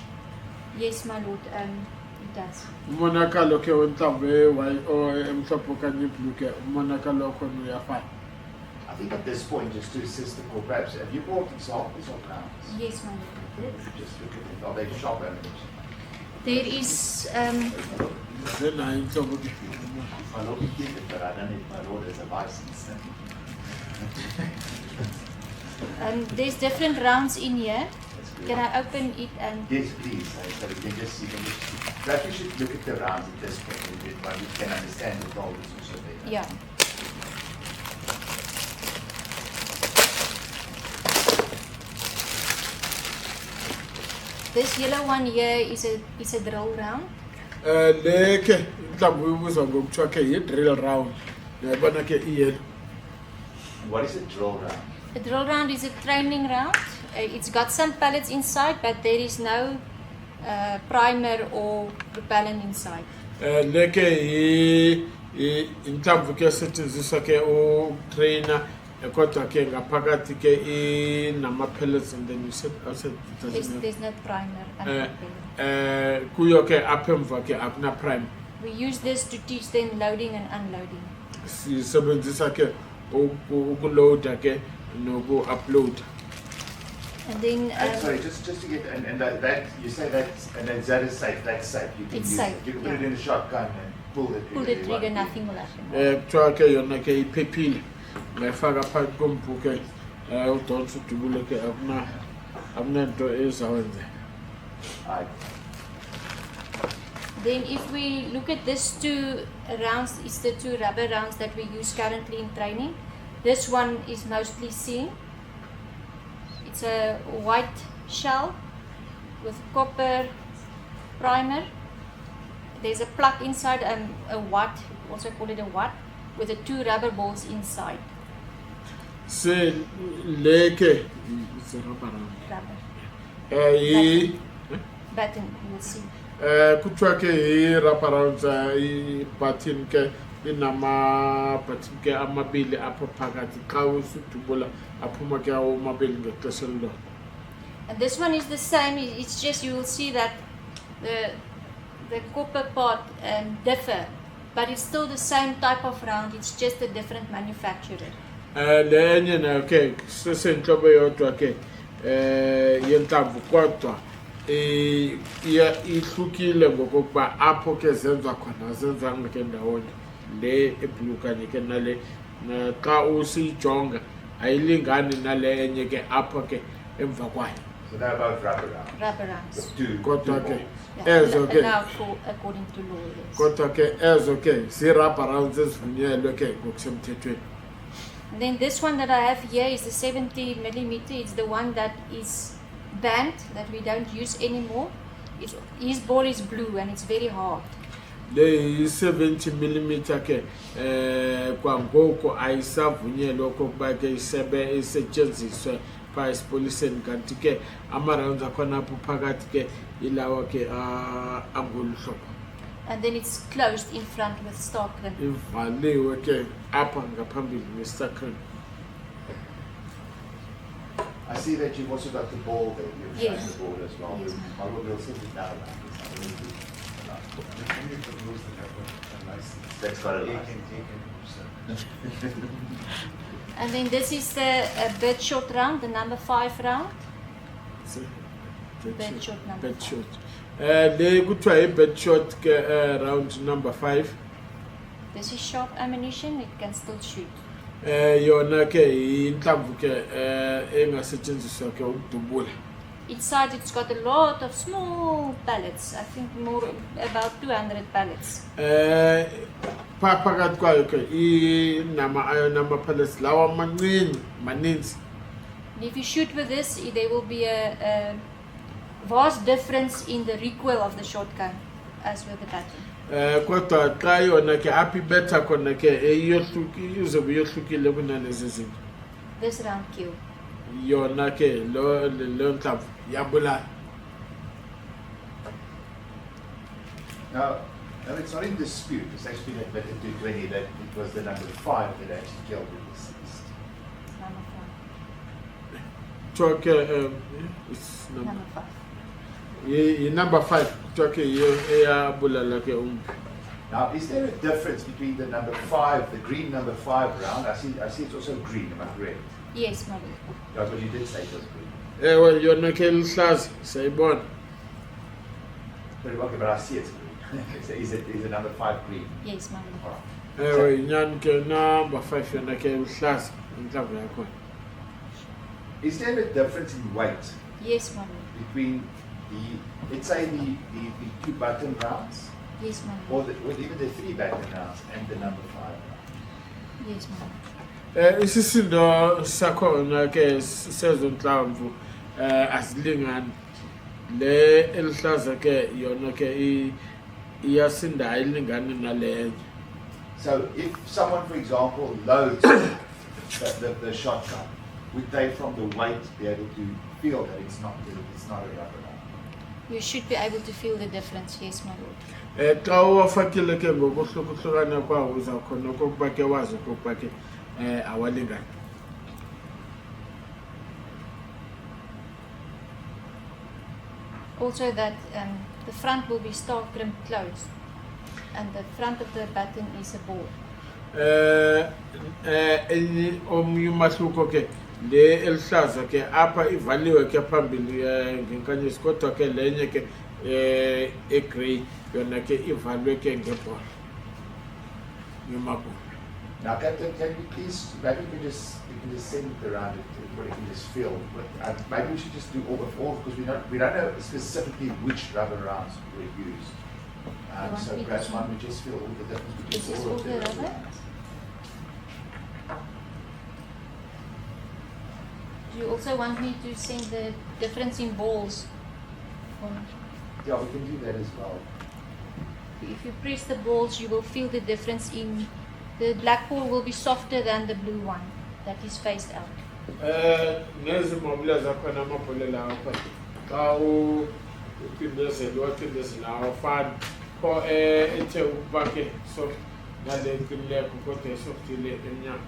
Yes, my lord, it does. Umonakalo ke wenhlamvu emhlophe okanye iblue ke umonakalo wakhona uyafana. I think at this point, just to assist the court, perhaps, have you brought examples of rounds? Yes, my lord. Just look at it. Are they sharp damage? There is Zenayo inhlobo ke. I love to keep it, but I don't know if my lord has a license. there's different rounds in here. That's good. Can I open it and Yes, please. So we can just see. Perhaps we should look at the rounds at this point, but we can understand the problems also there. yeah. This yellow one here is a drill round. Leke inhlamvu ibuzwa ngokuthiwa ke yi-drill round. Yabona ke iyelo. What is a drill round? A drill round is a training round. It's got some pellets inside, but there is no primer or propellant inside. Leke inhlamvu ke setshenziswa ke utrainer kodwa ke ngaphakathi ke inama-pellets and then you said There's no primer and propellant. kuyo ke apha emva ke akuna-prime. We use this to teach them loading and unloading. Sisebenzisa ke ukuloada ke noku-upload. And then Sorry, just to get and that you say that is safe. That's safe. You can It's use safe, it. You can put it yeah. in a shotgun and pull the trigger. pull the there, trigger, won't nothing will happen. Kuthiwa ke yona ke iphephile ngayifaka phakathi kombhu ke udonsa udubule ke akunanto ezawenzeka. Aye. Then if we look at these two rounds, it's the two rubber rounds that we use currently in training. This one is mostly seen. It's a white shell with copper primer. There's a plug inside and a wad, also call it a wad, with the two rubber balls inside. Se leke it's a rubber round. Rubber. Batten, you will see. Kuthiwa ke i-rubber rounds i-button ke inama-button ke amabili apho phakathi xa usudubula aphuma ke awo amabili ngexesha elilodwa. And this one is the same. It's just you will see that the copper part differ, but it's still the same type of round. It's just a different manufacturer. Le enye nayo ke sesentlobo yodwa ke yentambo kodwa ihlukile ngokokuba apho ke zenziwa khona zenza ngeke ndawonye le eblue kanye ke nale xa usijonga ayilingani nale enye ke apho ke emva kwayo. So they're both rubber rounds. Rubber rounds. With two Kodwa ke Yeah, ezo ke allowed for according to law. Yes. kodwa ke ezo ke zi-rubber rounds ezivunyelwe ke ngokusemthethweni. And then this one that I have here is the 70 millimeter. It's the one that is banned, that we don't use anymore. His ball is blue and it's very hard. Le 70 millimeter ke kwangoko ayisavunyelwa okokuba ke isebe isetshenziswe phaa esipoliseni kanti ke ama-rounds akhona apho phakathi ke ilawa ke angolu hlobo. And then it's closed in front with star crimp. Ivaliwe ke apha ngaphambili ngesakran. I see that you've also got the ball there. You've shown Yes. the ball as well. Yes. We'll sit it down. Only for those that have a license. That's got a They license. can use that. And then this is the bed shot round, the number 5 round. Bed shot number Bed 5. shot. Le kuthiwa i-bed shot ke round number 5. This is sharp ammunition, it can still shoot. Yona ke inhlamvu ke engasetshenziswa ke ukudubula. Inside it's got a lot of small pellets, I think more about 200 pellets. Phakathi kwayo ke inama pellets lawa maninzi. And if you shoot with this, there will be a vast difference in the recoil of the shotgun as with the baton. Kodwa xa yona ke apho ibetha khona ke izobe iyohlukile kunalezi zinto. This round kill. Yona ke lo nhlamvu yabulala. Now, it's not in dispute. It's actually been admitted to 20 that it was the number 5 that actually killed the deceased. Number 5. Kuthiwa ke it's Number 5. number 5 kuthiwa ke eyabulala ke umntu. Now, is there a difference between the number 5, the green number 5 round? I see it's also green, am I correct? Yes, Mother. That's what you did say it was green. Ewe yona ke lihlaza sayibona. Okay, but I see it's green. So is it number 5 green? Yes, Mother. All right. Ewe inyani ke number 5 yona ke lihlaza inhlamvu yakhona. Is there a difference in weight Yes, Mother. between let's say the 2 button rounds, Yes, Mother. or even the 3 button rounds and the number 5 round? Yes, Mother. Isisindo sakhona ke sezo nhlamvu azilingani. Le elihlaza ke yona ke iyasinda ayilingani nale. So if someone, for example, loads the shotgun, would they from the weight be able to feel that it's not a rubber round? You should be able to feel the difference, yes, my lord. Xa uwafakile ke ngokuhlukahlukana kwawo uzakhona okokuba ke wazi okokuba ke awalingani. Also that the front will be star crimp closed and the front of the button is a ball. Omnye umahluko ke le elihlaza ke apha ivaliwe ke phambili ngenkanyezi kodwa ke lenye ke egrey yona ke ivalwe ke ngebhola yomabona. Now, Captain, can you please, maybe you can just send it around, or you can just feel. Maybe we should just do all because we don't know specifically which rubber rounds were used. So perhaps one would just feel all the difference Is between this all all of the them. rubber? Do you also want me to send the difference in balls? Yeah, we can do that as well. If you press the balls, you will feel the difference in the black ball will be softer than the blue one that is faced out. Nezimobile zakhona amabhola lawo xa ucindezela uwacindezela awafani pho ethe ukuba ke so nale nqinileko kodwa esoftile emnyama.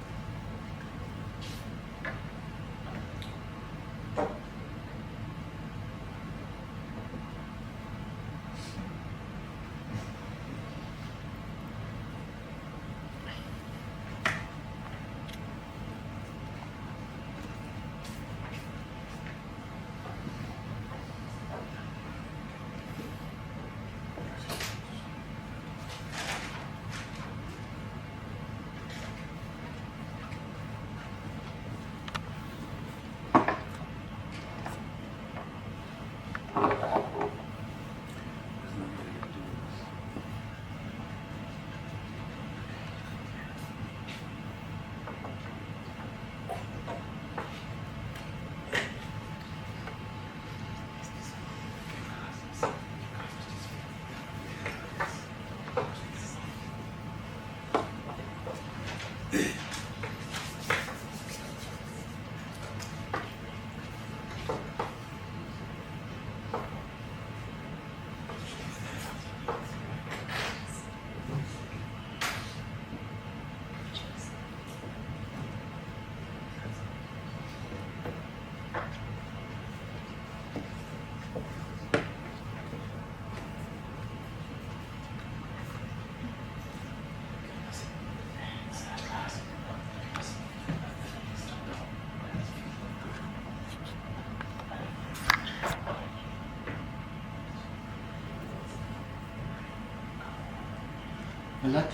A lot.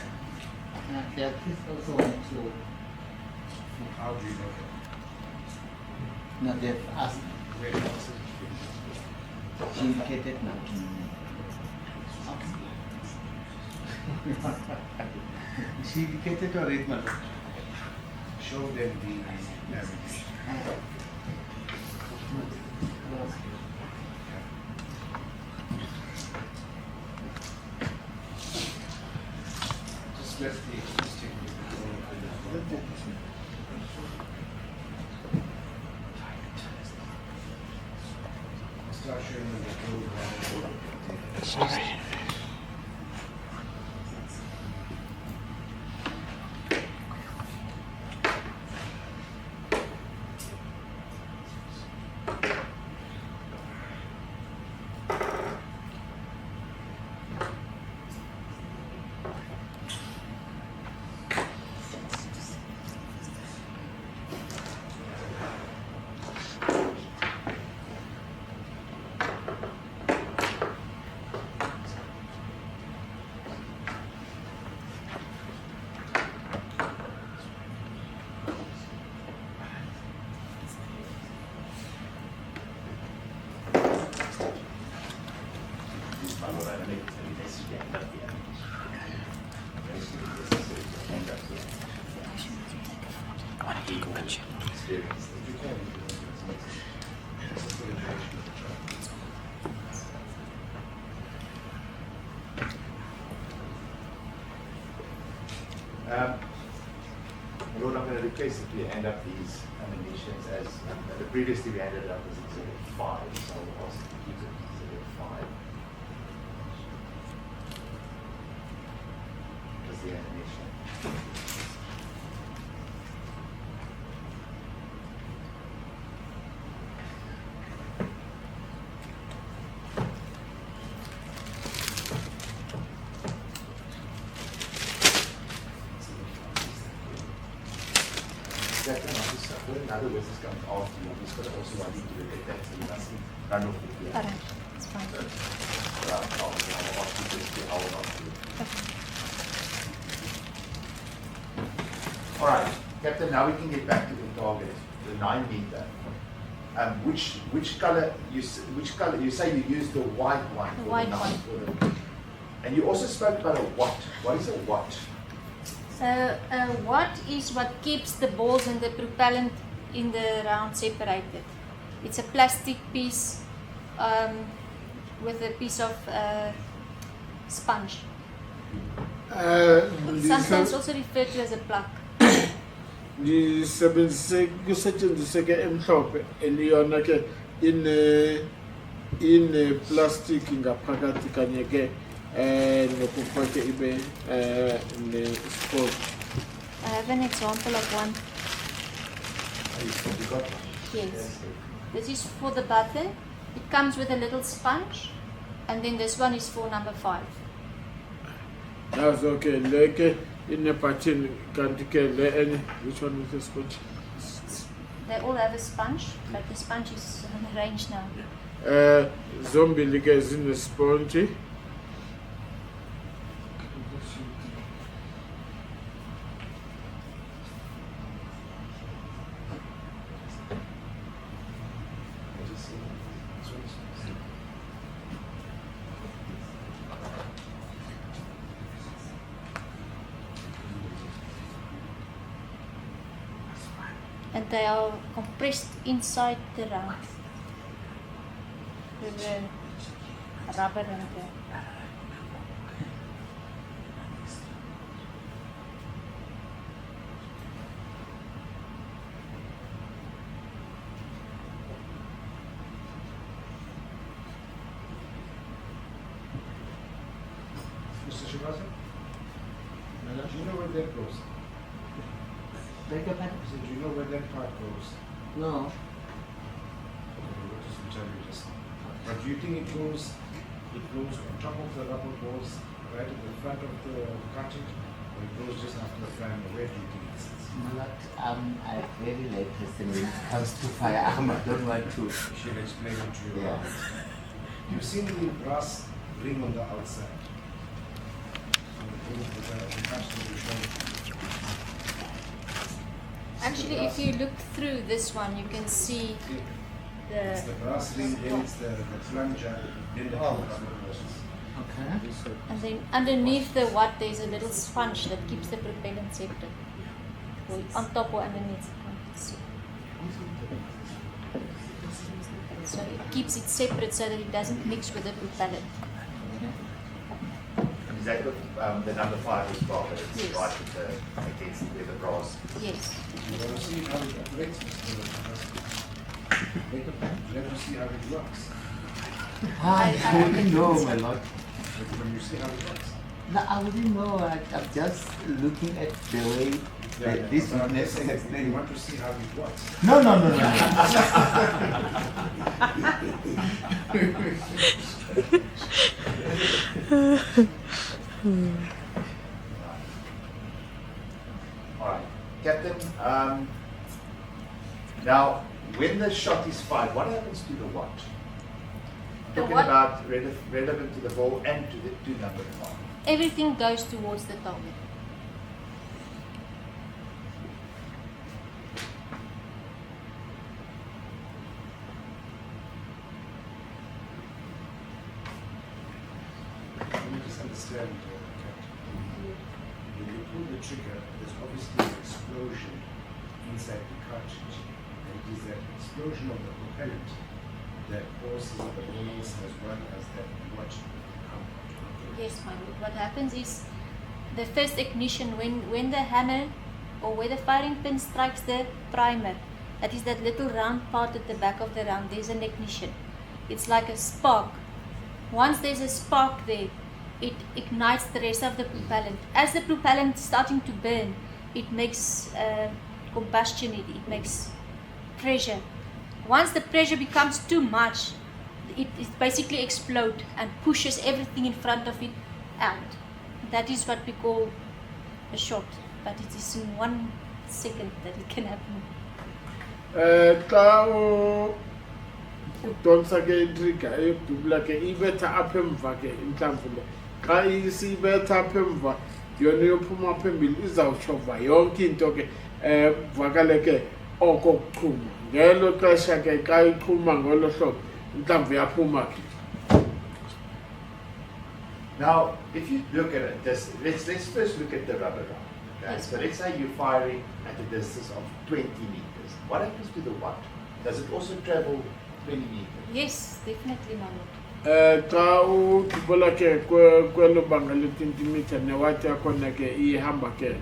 There is also one to. How do you know that? No, they've asked. Where else? She indicated now. She indicated to read my book. Show them the navigation. Just left the existing. Start showing them the code. Sorry. Lord, I'm going to request that we hand up these ammunitions as previously we handed it up as Exhibit 5, so I'll ask you to keep it as Exhibit 5. That's the ammunition. In other words, it's going to ask you, I'm just going to also want you to look at that, so you mustn't run off with the Alright, it's fine. I'll ask you just to hold on to it. Okay. All right, Captain. Now we can get back to the target, the 9 meter. Which color? Which color? You say you use the white one. The for white the 9 one. for the, and you also spoke about a watt. What is a watt? So what is what keeps the balls and the propellant in the round separated? It's a plastic piece with a piece of sponge. Sometimes also referred to as a plug. Kusetshenziswe ke emhlophe eliyona ke in plastic ngaphakathi kanye ke nokuba ke ibe ne sponge. I have an example of one. You got one? Yes. This is for the button. It comes with a little sponge, and then this one is for number 5. That's okay. Like in a button, kanti ke le any which one with the sponge? They all have a sponge, but the sponge is on the range now. Zombie ke zine sponge. And they are compressed inside the round with the rubber and the Mr. Shivasa? Do you know where that goes? Beg your pardon? I said, do you know where that part goes? No. Okay, what does it tell you just now? But do you think it goes on top of the rubber balls, right at the front of the cartridge, or it goes just after the fan? Where do you think it sits? My lord, I'm a very late person when it comes to firearm. I don't want to. She'll explain it to you. Yeah. You've seen the brass ring on the outside. On the cartridge you showed. Actually, if you look through this one, you can see It's the brass ring, then it's the plunger, then the rubber balls. Okay. and then underneath the watt there's a little sponge that keeps the propellant separate. Or on top or underneath. You can't see. So it keeps it separate so that it doesn't mix with the propellant. And is that what the number 5 is for? It's Yes. right with the against with the brass. Yes. You want to see how it operates, Mr. Would you like to see how it works? I wouldn't know, my lord. When you see how it works. No, I wouldn't know. I'm just looking at the way that this But I'm witness just saying, you explained. want to see how it works. No, no, no, no. All right, Captain. Now, when the shot is fired, what happens to the watt? The Talking watt- about relevant to the ball and to number 5. Everything goes towards the target. Let me just understand, Captain. When you pull the trigger, there's obviously an explosion inside the cartridge. And it is that explosion of the propellant that causes the balls as well as that watch to come out. Yes, my lord. What happens is the first ignition when the hammer or where the firing pin strikes the primer, that is that little round part at the back of the round, there's an ignition. It's like a spark. Once there's a spark there, it ignites the rest of the propellant. As the propellant is starting to burn, it makes combustion, it makes pressure. Once the pressure becomes too much, it basically explodes and pushes everything in front of it out. That is what we call a shot, but it is in 1 second that it can happen. Xa udonsa ke intrigger eyokudubula ke ibetha apha emva ke inhlamvu le xa isibetha apha emva yona iyophuma phambili izawushova yonke into ke vakale ke oko kuqhuma ngelo xesha ke xa iqhuma ngolo hlobo inhlamvu yaphuma ke. Now, if you look at it, let's first look at the rubber round. Okay? Yes. So let's say you're firing at a distance of 20 meters. What happens to the what? Does it also travel 20 meters? Yes, definitely, my lord. Xa ugqibola ke kwelo banga le-20 meter newathi yakhona ke ihamba ke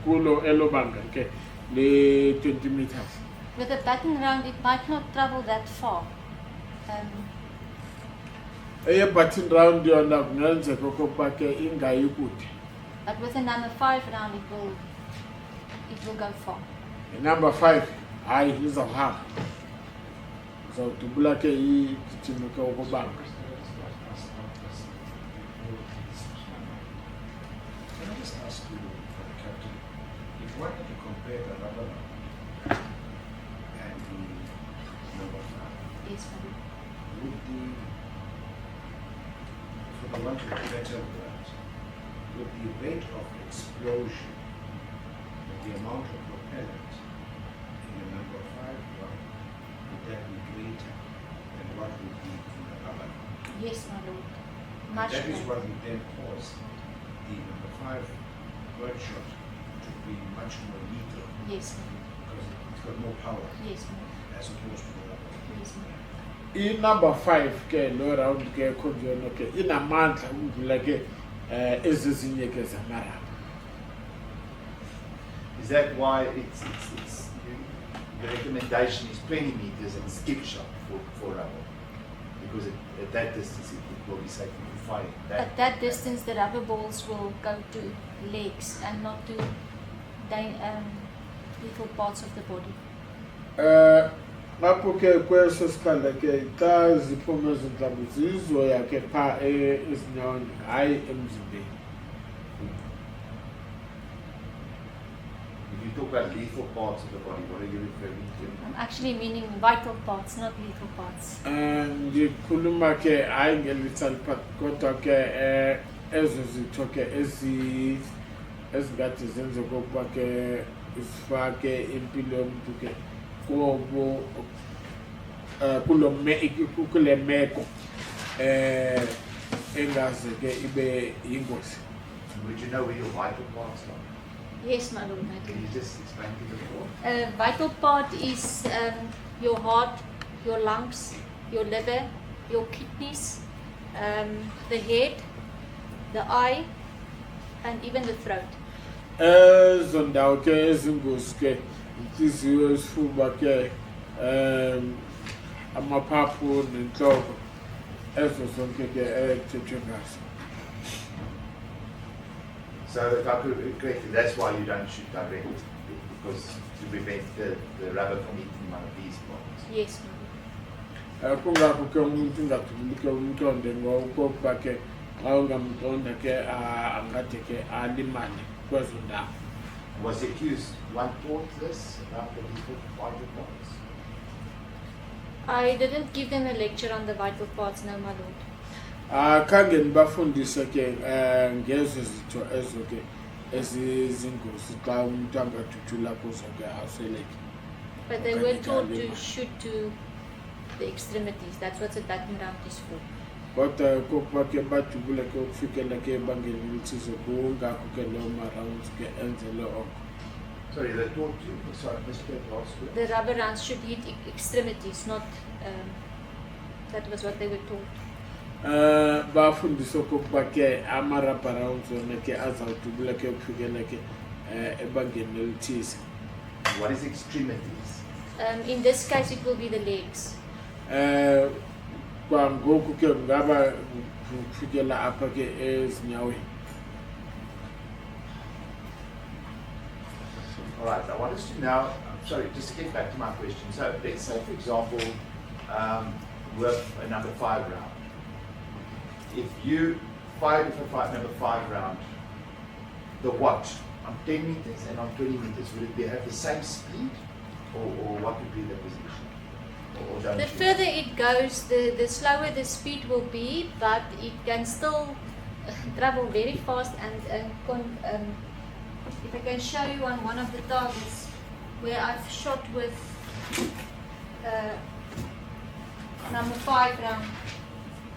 kulo elo banga ke le-20 meters. With a baton round, it might not travel that far. Eye-button round yona kungenzeka okokuba ke ingayi kude. But with a number 5 round, it will go far. Number 5 hayi izawuhamba izawudubula ke igijime ke ukubanga. Can I just ask you, Captain, if one had to compare the rubber round and the number 5, Yes, my lord. would for the want of a better word, would the rate of explosion, the amount of propellant in the number 5 round, would that be greater than what would be in the rubber round? Yes, my lord. Much That is more. what would then cause the number 5 bird shot to be much more lethal Yes, my lord. because it's got more power Yes, my lord. as opposed to the rubber. Yes, my lord. I-number 5 ke lo round ke khonjona ke inamandla ukudlula ke ezinye ke zamarabha. Is that why the recommendation is 20 meters and skip shot for rubber? Because at that distance it will be safe to fire. At that distance, the rubber balls will go to legs and not to little parts of the body. Lapho ke kweso sikhala ke xa ziphuma ezinhlamvu zizoya ke pha ezinyaweni hayi emzimbeni. If you talk about lethal parts of the body, what are you referring to? I'm actually meaning vital parts, not lethal parts. Ngikhuluma ke hayi nge-lethal part kodwa ke ezo zitho ke ezingathi zenze okokuba ke zifake impilo yomuntu ke kule meko engaze ke ibe yingozi. Would you know where your vital parts are? Yes, my lord, I do. Can you just explain to the board? A vital part is your heart, your lungs, your liver, your kidneys, the head, the eye, and even the throat. Ezo ndawo ke ezingozi ke inhliziyo, isifuba ke amaphaphu nenhloko ezo zonke ke ekuthethwe ngazo. So if I could correct you, that's why you don't shoot directly, because to prevent the rubber from hitting one of these parts. Yes, my lord. Kungakho ke umuntu ungadubuli ke umqonde ngokuba ke xa ungamqonda ke angade ke alimale kwezo ndawo. Was the accused one taught this about the vital parts? I didn't give them a lecture on the vital parts, no, my lord. Khange nibafundise ke ngezo zitho ezo ke ezizingozi xa umuntu angadutyula kuzo ke asweleke. But they were taught to shoot to the extremities. That's what the baton round is for. Kodwa kokuba ke badubule ke ukufikela ke ebangeni elithize kungakho ke lawo ma-rounds ke enzele oko. Sorry, they taught you? Sorry, I missed that last word. The rubber rounds should hit extremities, not. That was what they were taught. Bafundisa okokuba ke ama-rubber rounds wona ke azawudubula ke ukufikela ke ebangeni elithize. What is extremities? In this case, it will be the legs. Kwangoku ke ngaba ukufikela apha ke ezinyaweni. All right, I want us to now, sorry, just to get back to my question. So let's say, for example, with a number 5 round. If you fire with a number 5 round, the what? On 10 meters and on 20 meters, would it have the same speed? Or what would be the position? or don't The you? further it goes, the slower the speed will be, but it can still travel very fast if I can show you on one of the targets where I've shot with number 5 round.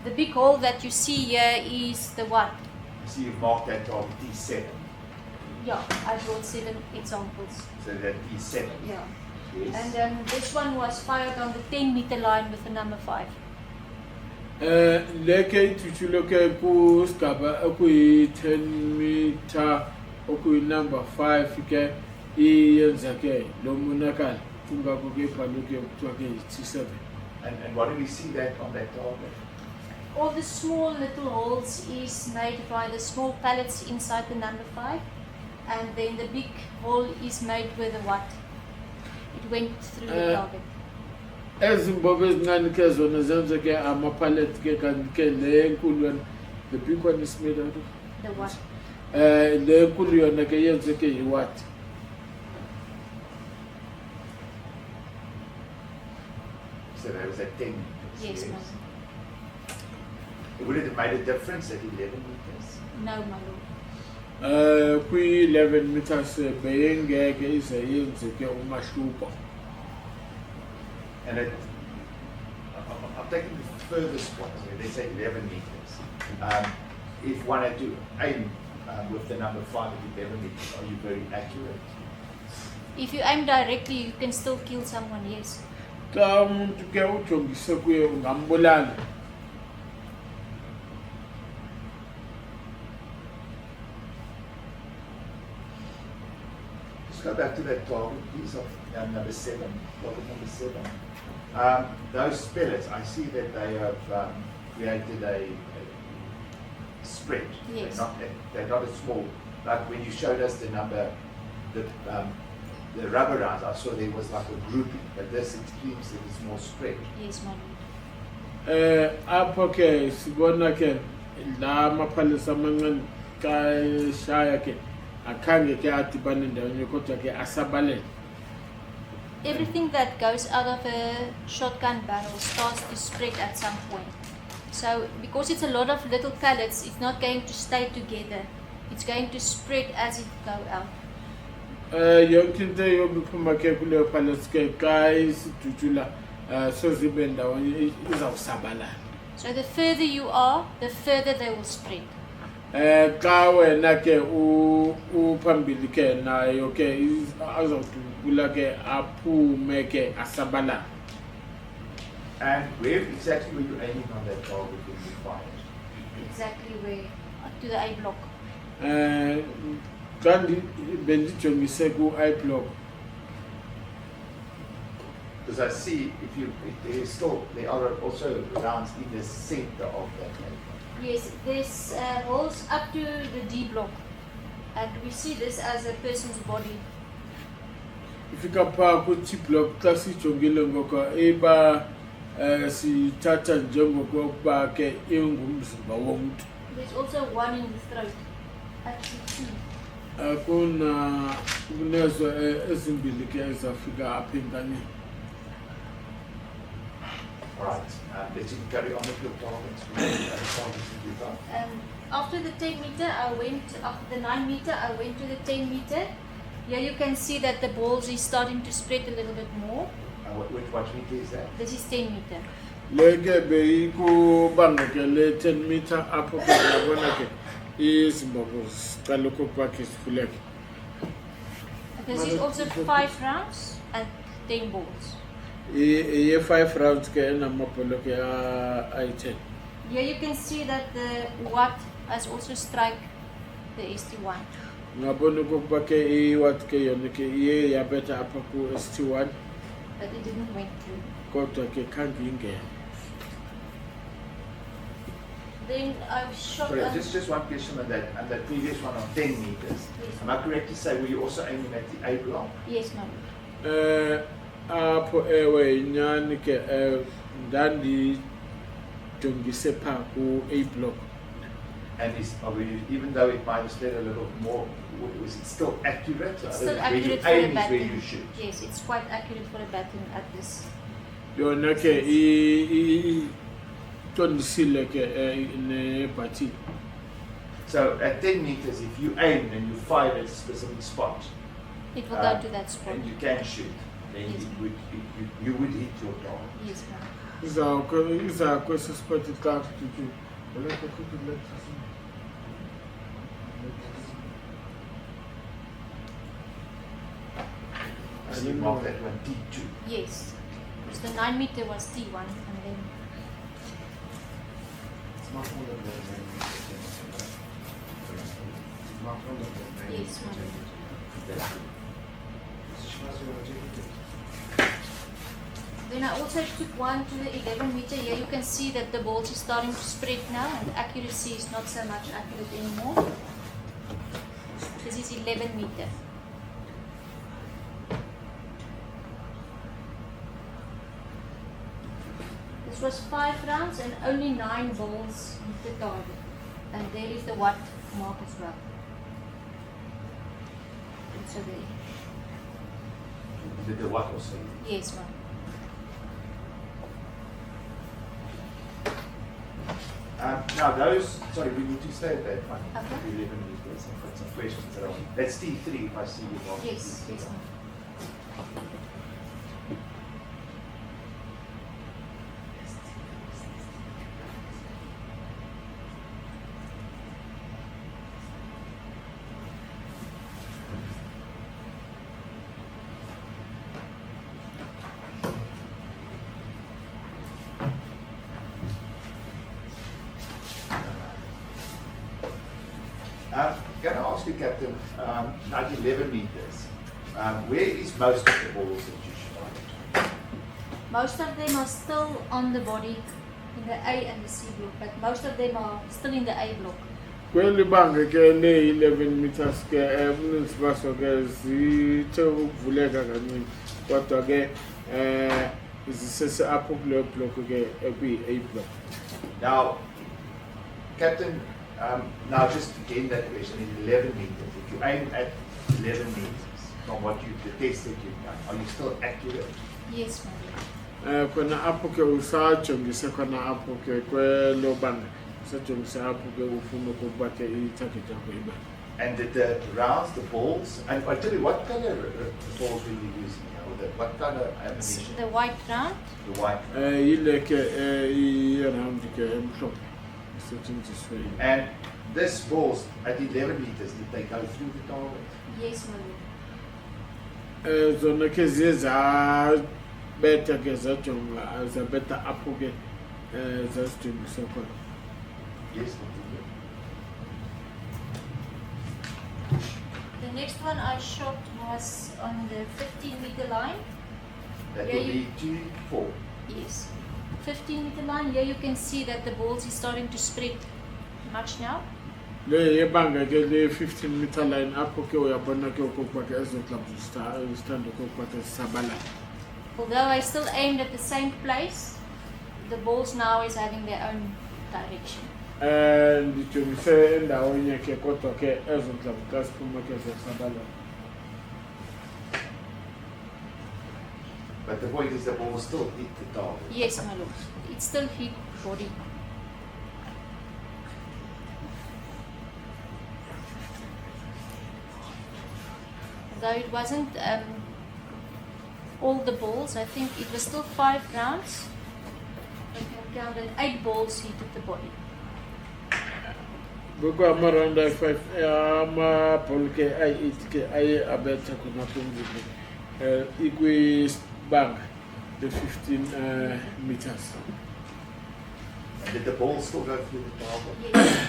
The big hole that you see here is the what? You see you've marked that target T7. Yeah, I brought 7 examples. So that T7. Yeah. Yes. And this one was fired on the 10-meter line with the number 5. Leke ituchuloke ku skaba akuyi 10 meter okuyi number 5 ke iyenza ke lo monakalo kungako ke phaluke kuthiwa ke T7. And what do we see that on that target? All the small little holes is made by the small pellets inside the number 5, and then the big hole is made with the what? It went through the target. Ezimbabwe ezincane ke zona zenza ke ama-pallet ke kanti ke le enkulu yona, the big one is made out of The what? le enkulu yona ke yenze ke yi-what? So there was at 10 meters. Yes, ma'am. Would it have made a difference at 11 meters? No, my lord. Kwi-11 meters beyengeke ize yenze ke umahluko. And I'm taking the furthest point, so they say 11 meters. If one had to aim with the number 5 at 11 meters, are you very accurate? If you aim directly, you can still kill someone, yes. Xa umuntu ke ujongise kuye ungambulala. Let's go back to that target, please, of number 7, target number 7. Those pellets, I see that they have created a spread. Yes. They're not as small. Like when you showed us the number, the rubber rounds, I saw there was like a grouping, but this it seems that it's more spread. Yes, my lord. Apho ke sibona ke la maphalisa amancane xa shaya ke akhange ke adibane ndawonye kodwa ke asabalele. Everything that goes out of a shotgun barrel starts to spread at some point. So, because it's a lot of little pellets, it's not going to stay together. It's going to spread as it go out. Yonke into yobiphuma ke kuleyo phalisi ke xa isidudula sozibe ndawonye izawusabalala. So the further you are, the further they will spread. Xa wena ke uphambili ke nayo ke azawudubula ke aphume ke asabalala. And where exactly were you aiming on that target when you fired? Exactly where? To the A block. Xa bendijongise ku-I block. Because I see there are also rounds in the center of that target. Yes, there's holes up to the D block. And we see this as a person's body. Ifika phaa ku-T block xa sijongile ngoko iba sithatha njengokuba ke ingumzimba womntu. There's also one in the throat. At the T. Kunezo ezimbili ke ezafika apha enkanini. All right. Let's carry on with your targets. After the 10 meter, after the 9 meter, I went to the 10 meter. Here you can see that the balls is starting to spread a little bit more. What meter is that? This is 10 meter. Leke beyikubanga ke le 10 meter apho ke yabona ke izimboko ziqala okokuba ke zivuleke. This is also 5 rounds and 10 balls. Ye 5 rounds ke enamabholo ke ayi-10. Here you can see that the watt has also struck the ST1. Ngabona okokuba ke iwathi ke yona ke iye yabetha apha ku-ST1 But it didn't went through. kodwa ke khange ingene. Then I shot Sorry, just one question on that previous one on 10 meters. Yes. Am I correct to say were you also aiming at the A block? Yes, ma'am. Apho ewe inyani ke ndandijongise phaa ku-A block. And even though it might have spread a little more, was it still accurate? It's still Where you accurate for aim a is where baton. you shoot. Yes, it's quite accurate for a baton at this. yona ke tondisile ke nebhathini. So at 10 meters, if you aim and you fire at a specific spot, It will go to that spot. and you can shoot, then Yes. you would hit your target. Yes, ma'am. Izakho sesiphathe iqathu tutu. Olekho kuthi let's So you mark that one T2. Yes. Because the 9 meter was T1 and then yes, ma'am. Then I also took one to the 11 meter. Here you can see that the balls is starting to spread now and the accuracy is not so much accurate anymore. This is 11 meter. This was 5 rounds and only 9 balls hit the target. And there is the watt mark as well. So there. Did the what was saying? Yes, ma'am. Now those, sorry, we need to stay at that one. Okay. 11 meters. I've got some questions around. That's T3 if I see you mark. Yes, yes, ma'am. Can I ask you, Captain, now 11 meters, where is most of the balls that you shoot? Most of them are still on the body in the A and the C block, but most of them are still in the A block. kweli banga ke le 11 meters ke uninzi baso ke zithe ukuvuleka kancane kodwa ke zisese apho kule block ke ekwi A block. Now, Captain, now just again that question in 11 meters. If you aim at 11 meters from what the test that you've done, are you still accurate? Yes, ma'am. Khona apho ke usajongise khona apho ke kwelo banga usajongise apho ke ufuna ukuba ke i-target yakho ibe. And the rounds, the balls, and I tell you, what color balls were you using here? Or what color It's ammunition? the white round. The white. Yile ke i-round ke emhlophe isetshenziswe. And this balls at 11 meters, did they go through the target? Yes, my lord. Zona ke ziye zabetha ke zajonga zabetha apho ke zazijongise khona. Yes, they did. The next one I shot was on the 15-meter line. That Yeah, will you- be 2-4. Yes. 15-meter line. Here you can see that the balls is starting to spread much now. Le yebanga ke le 15 meter line apho ke uyabona ke ukuba ke ezoklabhu stand ukuba ke sabala. Although I still aimed at the same place, the balls now is having their own direction. Ndijongise endaweni ke kodwa ke ezoklabhu xa siphuma ke zesabala. But the point is the ball still hit the target. Yes, my lord. It still hit body. Though it wasn't all the balls, I think it was still 5 rounds. I can count that 8 balls hit the body. Bukho around 5 amabhola ke ayi-8 ke aye abetha khona phezulu. Ikwi-banga the 15 meters. And did the ball still go through the target? Yes.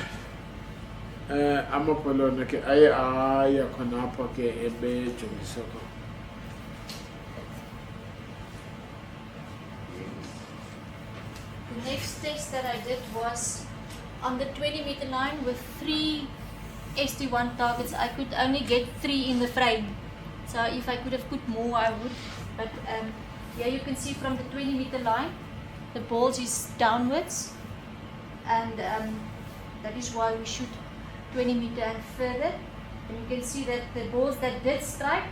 Amabhola wona ke aye aya khona apho ke ebejongise khona. The next test that I did was on the 20-meter line with 3 ST1 targets. I could only get 3 in the frame. So if I could have put more, I would. But here you can see from the 20-meter line, the balls is downwards. And that is why we shoot 20 meter and further. And you can see that the balls that did strike,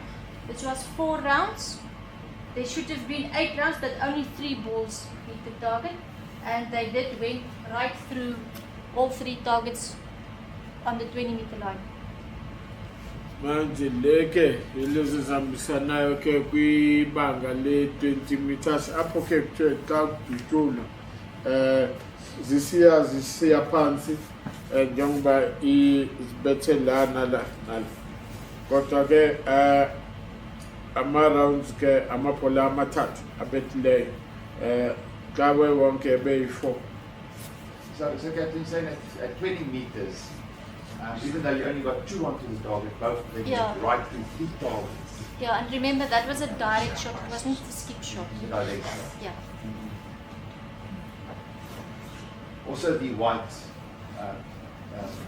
which was 4 rounds, there should have been 8 rounds, but only 3 balls hit the target, and they did went right through all 3 targets on the 20-meter line. Manje leke ilezi zihambisanayo ke kwibanga le 20 meters apho ke kuthiwe xa kudutshulwa zisiya phansi njengoba izibethe la nala kodwa ke ama-rounds ke amabhola amathathu abethileyo xa wonke beyi-4. So Captain, saying at 20 meters, even though you only got 2 onto the target, both of them Yeah. went right through 3 targets. Yeah, and remember that was a direct shot, it wasn't a skip shot. Direct shot. Yeah. Also the white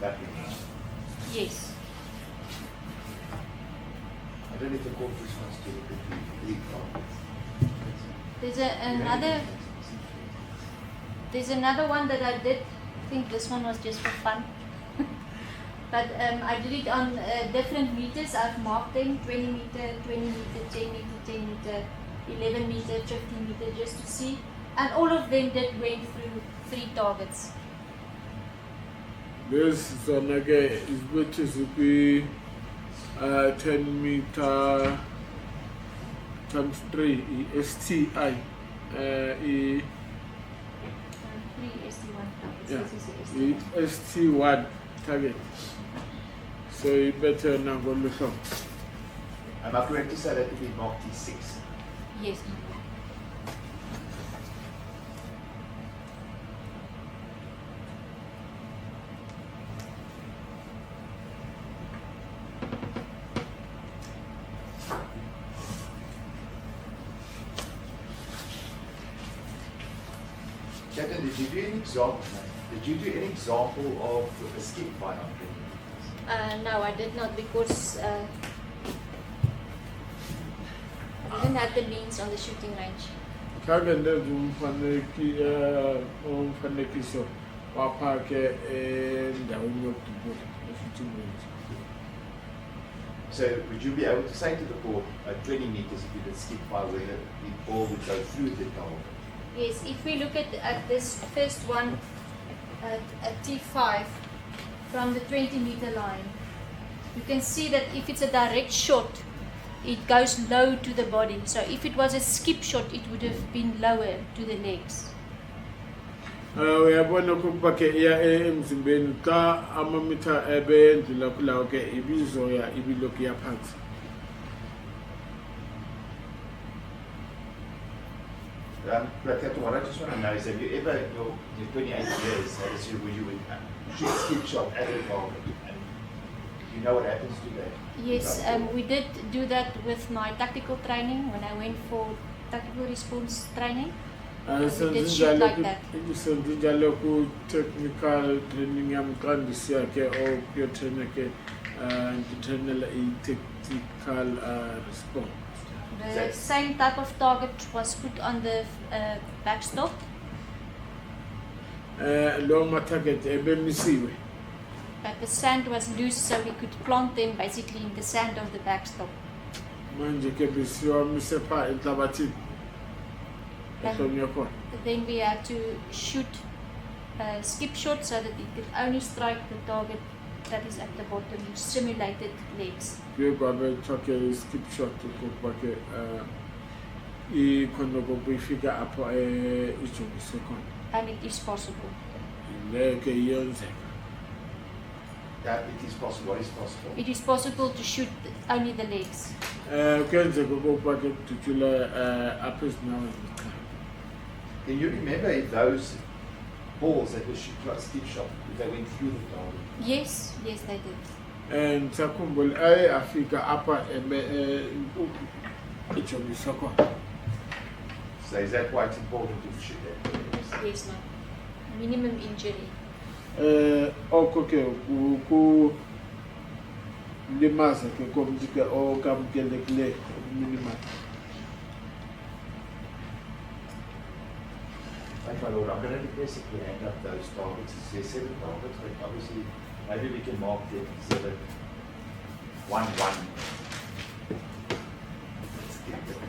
battery. Yes. I don't know if the court responds to it, but 3 targets. There's another one that I did. I think this one was just for fun. But I did it on different meters. I've marked them 20 meter, 20 meter, 10 meter, 10 meter, 11 meter, 15 meter, just to see. And all of them did went through 3 targets. This zona ke izibethe zikwi 10 meter times 3 STI 3 ST1 targets. yeah, This is the ST1 target. So you better now go look up. Am I correct to say that to be marked T6? Yes. Captain, did you do an example? Did you do an example of a skip fight on 20 meters? No, I did not because I didn't have the means on the shooting range. Kage ndenza umfanekiso wapha ke endaweni yokudubula e-shooting range. So would you be able to say to the court at 20 meters if you did skip fight whether the ball would go through the target? Yes, if we look at this first one at T5 from the 20 meter line, you can see that if it's a direct shot, it goes low to the body. So if it was a skip shot, it would have been lower to the legs. Uyabona ukuba ke iya emzimbeni xa amamitha ebendlula kulawo ke ibizoya ibilokhu yaphansi. But Captain, what I just want to know is have you ever, in your 28 years, had a situation where you would shoot a skip shot at a target and you know what happens to that? Yes, we did do that with my tactical training when I went for tactical response training. We did shoot like that. Senzinjalo ku technical training yami xa ndisiya ke or kuyotraina ke nditrenela i-tactical response. The same type of target was put on the backstop. Lo ma-target ebemisiwe. But the sand was loose, so we could plant them basically in the sand of the backstop. Manje ke besiwamise pha enhlabathini ehlonywe khona. Then we had to shoot skip shot so that it could only strike the target that is at the bottom, simulated legs. Kuye kwabethwa ke i-skip shot ukuba ke ikhona kokuyifika apho ijongise khona. And it is possible. Leyo ke iyenzeka. That it is possible. What is possible? It is possible to shoot only the legs. Kuyenzeka ukuba ke kudutshula apha ezinyaweni. Can you remember if those balls that were shot like skip shot, if they went through the target? Yes, yes they did. Ndisakhumbula aye afika apha ijongise khona. So is that why it's important to shoot that? Yes, no. Minimum injury. Oko ke kulimaza ke komntu ke okamkelekileyo minimum. Thank my Lord. I'm going to request if we hand up those targets. There's 7 targets, but obviously maybe we can mark them 7, 1, 1. Let's get them.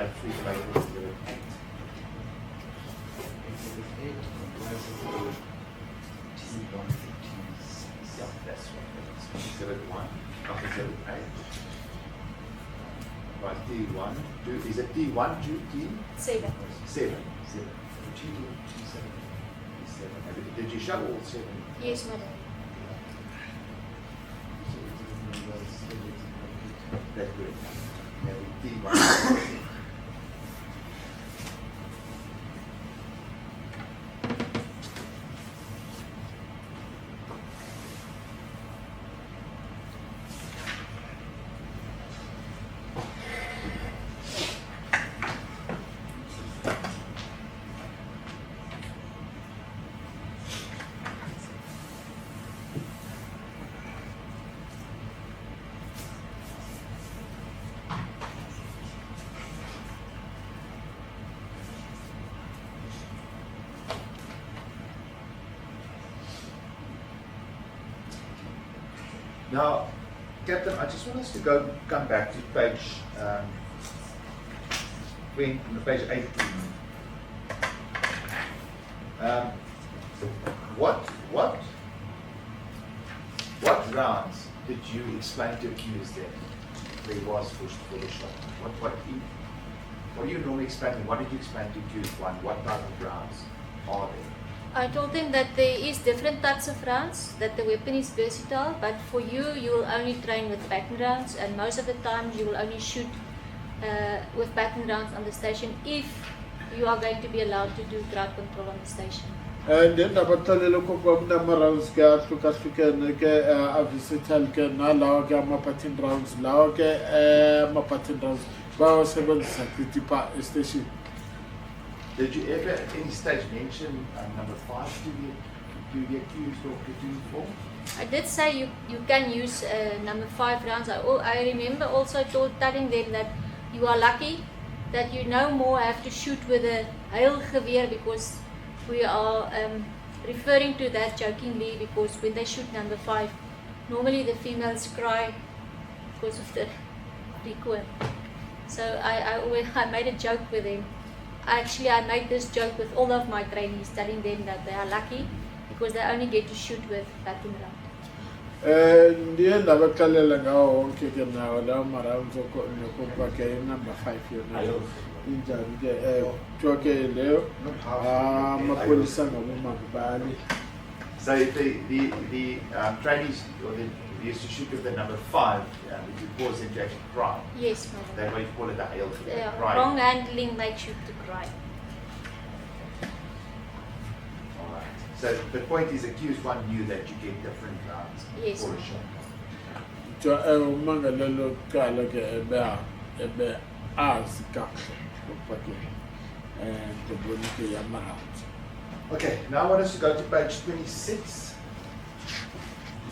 add 3 to make it exhibit 8. Exhibit 8 comprises of T1 to T6. Yeah, that's right. That's exhibit 1, not exhibit 8. Right, T1, is it T1 to T7? 7. 7. T2 to T7. Did you show all 7? Yes, madam. That's good. T1. Now, Captain, I just want us to come back to page 18. What rounds did you explain to accuse them there was for the shot? What do you normally explain? What did you explain to accused one? What type of rounds are there? I told them that there is different types of rounds, that the weapon is versatile, but for you, you will only train with pattern rounds, and most of the time you will only shoot with pattern rounds on the station if you are going to be allowed to do crowd control on the station. And then abatalelo ko na rounds ka African ke versatile ke na lawa ke pattern rounds lawa ke pattern rounds ba seven sakitipa station. Did you ever at any stage mention number 5 to the accused or platoon form? I did say you can use number 5 rounds. I remember also telling them that you are lucky that you no more have to shoot with a heilgeweer, because we are referring to that jokingly, because when they shoot number 5, normally the females cry because of the recoil. So I made a joke with them. Actually, I made this joke with all of my trainees, telling them that they are lucky because they only get to shoot with pattern round. Ndiye ndabakalela ngawo wonke ke nawo lawo marounds okuba ke number 5 yona injani ke tjoke leyo amapolisa ngabomabali. So the trainees or the used to shoot with the number 5, if you cause them to actually cry. Yes, madam. That's why you call it the hail cry. Wrong handling makes you to cry. Alright. So the point is, accused one knew that you get different rounds Yes, for a ma'am. shot. Jo mangalelo kala ke ebe azika okupake and the bonike ya marounds. Okay, now I want us to go to page 26,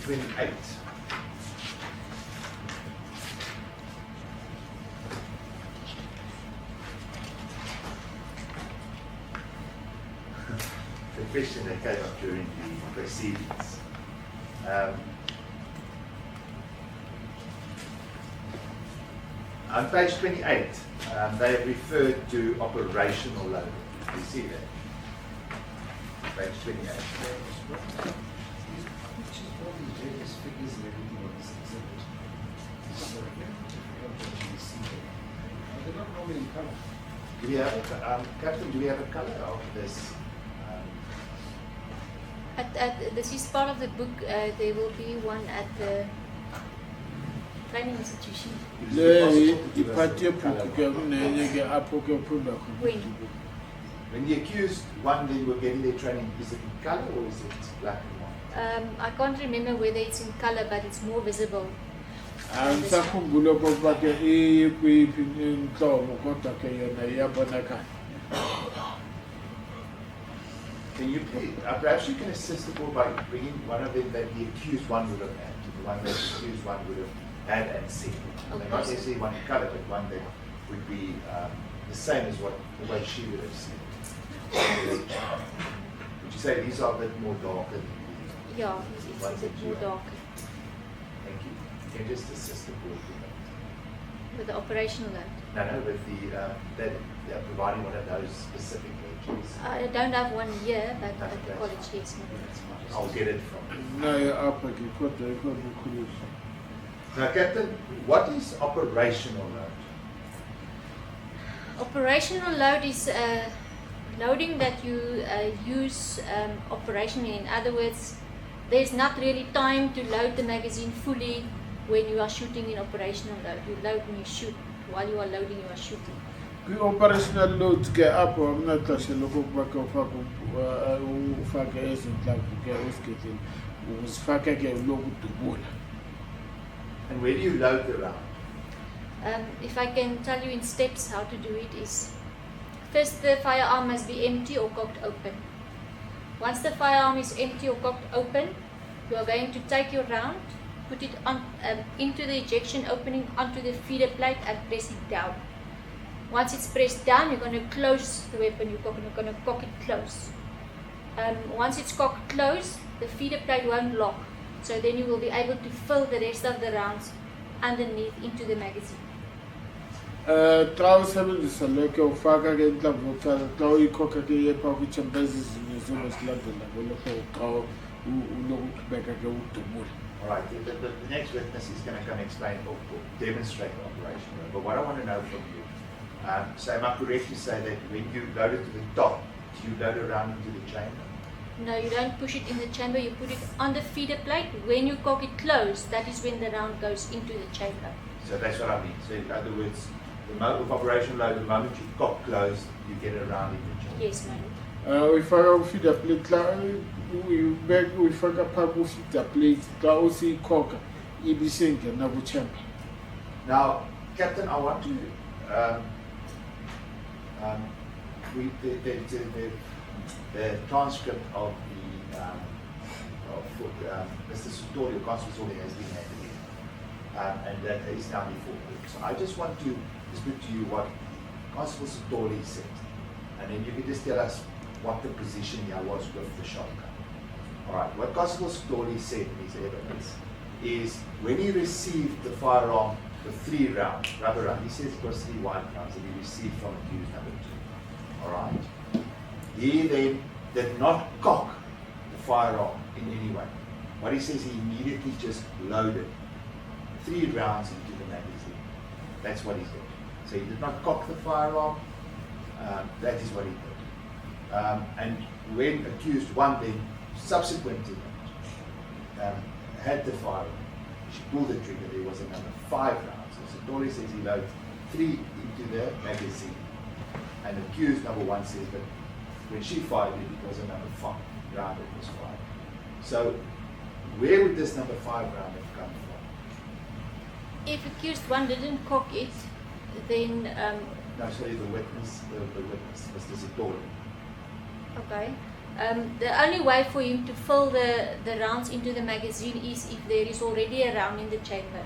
28. The question that came up during the proceedings. On page 28, they have referred to operational loading. You see that? Page 28. Which is all these various figures and everything on this exhibit. It's very difficult to actually see them. They're not normally in color. Do we have, Captain, do we have a color of this? This is part of the book. There will be one at the training institution. Le ipati puke unenye ke apo ke punda ku. When the accused one then were getting their training, is it in color or is it black and white? I can't remember whether it's in color, but it's more visible. Angisakhumbula ukuba ke ikuyiphi inhlobo kodwa ke yona iyabonakala. Can you please, perhaps you can assist the board by bringing one of them that the accused one would have had, the one that the accused one would have had and seen. Okay. Not necessarily one in color, but one that would be the same as what the way she would have seen. Would you say these are a bit more darker? Yeah, it's a bit more dark. Thank you. You can just assist the board with that. With the operational load. No, with they're providing one of those specific ledgers. I don't have one here, but No, at the that's college, fine. yes. No. I'll get it from. naye apha ke kodwa ikho bukhulisa. Now, Captain, what is operational load? Operational load is loading that you use operationally. In other words, there's not really time to load the magazine fully when you are shooting in operational load. You load and you shoot. While you are loading, you are shooting. Kwi-operational load ke apho akunaxesha lokokuba ke ufake ezintlantlu ke usigedleni uzifake ke lokudubula. And where do you load the round? If I can tell you in steps how to do it is, first the firearm must be empty or cocked open. Once the firearm is empty or cocked open, you are going to take your round, put it on into the ejection opening onto the feeder plate and press it down. Once it's pressed down, you're going to close the weapon. You're going to cock it close. Once it's cocked close, the feeder plate won't lock. So then you will be able to fill the rest of the rounds underneath into the magazine. Xa usebenzisa le ke ufaka ke inhlamvu yokuqala xa uyikhokha ke iyepha kwiitshampa ezizinye zingesilandela ngolo hlobo xa unokuqhubeka ke udubula. All right, the next witness is going to come explain or demonstrate the operation. But what I want to know from you, so am I correct to say that when you load it to the top, you load it around into the chamber? No, you don't push it in the chamber, you put it on the feeder plate. When you cock it closed, that is when the round goes into the chamber. So that's what I mean. So in other words, the moment of operation load, the moment you cock closed, you get it around in the chamber. Yes, madam. Uyifaka kwi-feeder plate xa uyifaka phaa kwi-feeder plate xa usiyikhokha ibisengena kwichamber. Now, Captain, I want to read the transcript of Mr. Sutori, Constable Sutori has been handed in, and that is now before court. So I just want to put to you what Constable Sutori said, and then you can just tell us what the position here was with the shotgun. All right, what Constable Sutori said in his evidence is when he received the firearm with 3 rounds, rubber round, he says it was 3 white rounds that he received from accused number 2. All right. He then did not cock the firearm in any way. What he says, he immediately just loaded 3 rounds into the magazine. That's what he did. So he did not cock the firearm. That is what he did. And when accused 1 then, subsequent to that, had the firearm, she pulled the trigger, there was a number 5 rounds. So Tori says he loaded 3 into the magazine. And accused number 1 says that when she fired it was a number 5 round that was fired. So where would this number 5 round have come from? If accused 1 didn't cock it, then No, sorry, the witness, Mr. Satori. okay. The only way for him to fill the rounds into the magazine is if there is already a round in the chamber.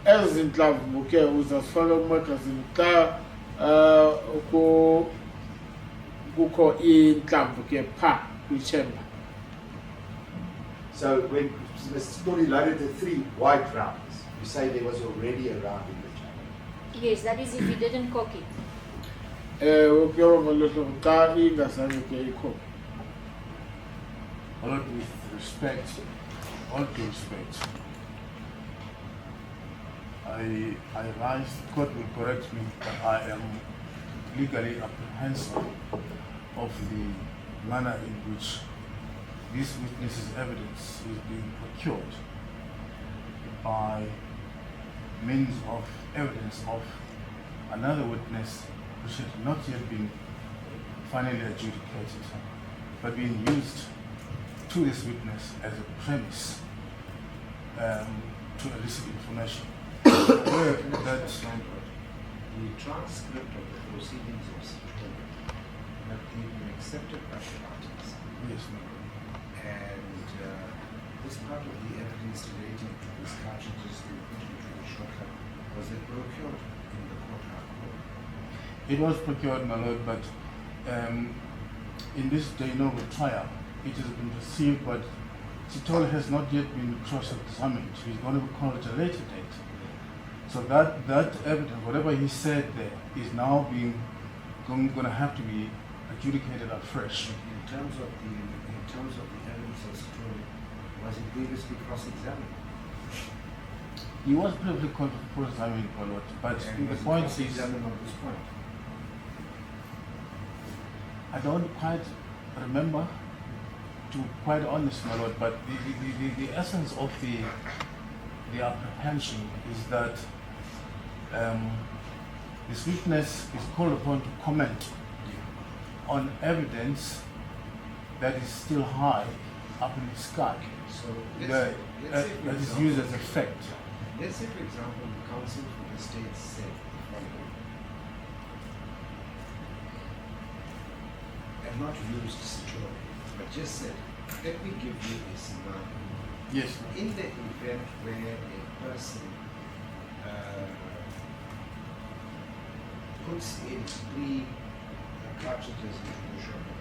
Ezinhlamvu ke uzazifaka kumagazini xa kukho inhlamvu ke phaa kwichamber. So when Mr. Satori loaded the 3 white rounds, you say there was already a round in the chamber. Yes, that is if he didn't cock it. Ukuyoma ngolo hlobo xa ingazange ke ikhona. All with respect, all due respect, I rise, court will correct me, but I am legally apprehensive of the manner in which this witness's evidence is being procured by means of evidence of another witness which had not yet been finally adjudicated, but being used to this witness as a premise to elicit information. That The transcript of the proceedings of September have been accepted by the parties. yes, And this part of the evidence relating to this cartridges to the shotgun, was it procured in the courtroom? it was procured, my lord, but in this de novo trial, it has been received but Sithole has not yet been cross-examined. He's going to be called at a later date. So that evidence, whatever he said there, is now going to have to be adjudicated afresh. In terms of the evidence of Sithole, was he previously cross-examined? He was previously cross-examined, my lord, but And the was he point is, cross-examined on this point? I don't quite remember, to be quite honest, my lord, but the essence of the apprehension is that this witness is called upon to comment on evidence that is still high up in the sky, So that is used as a fact. let's say, for example, the counsel for the state said the following, and not used Sithole, but just said, let me give you a scenario. Yes. In the event where a person puts in 3 cartridges into the shotgun,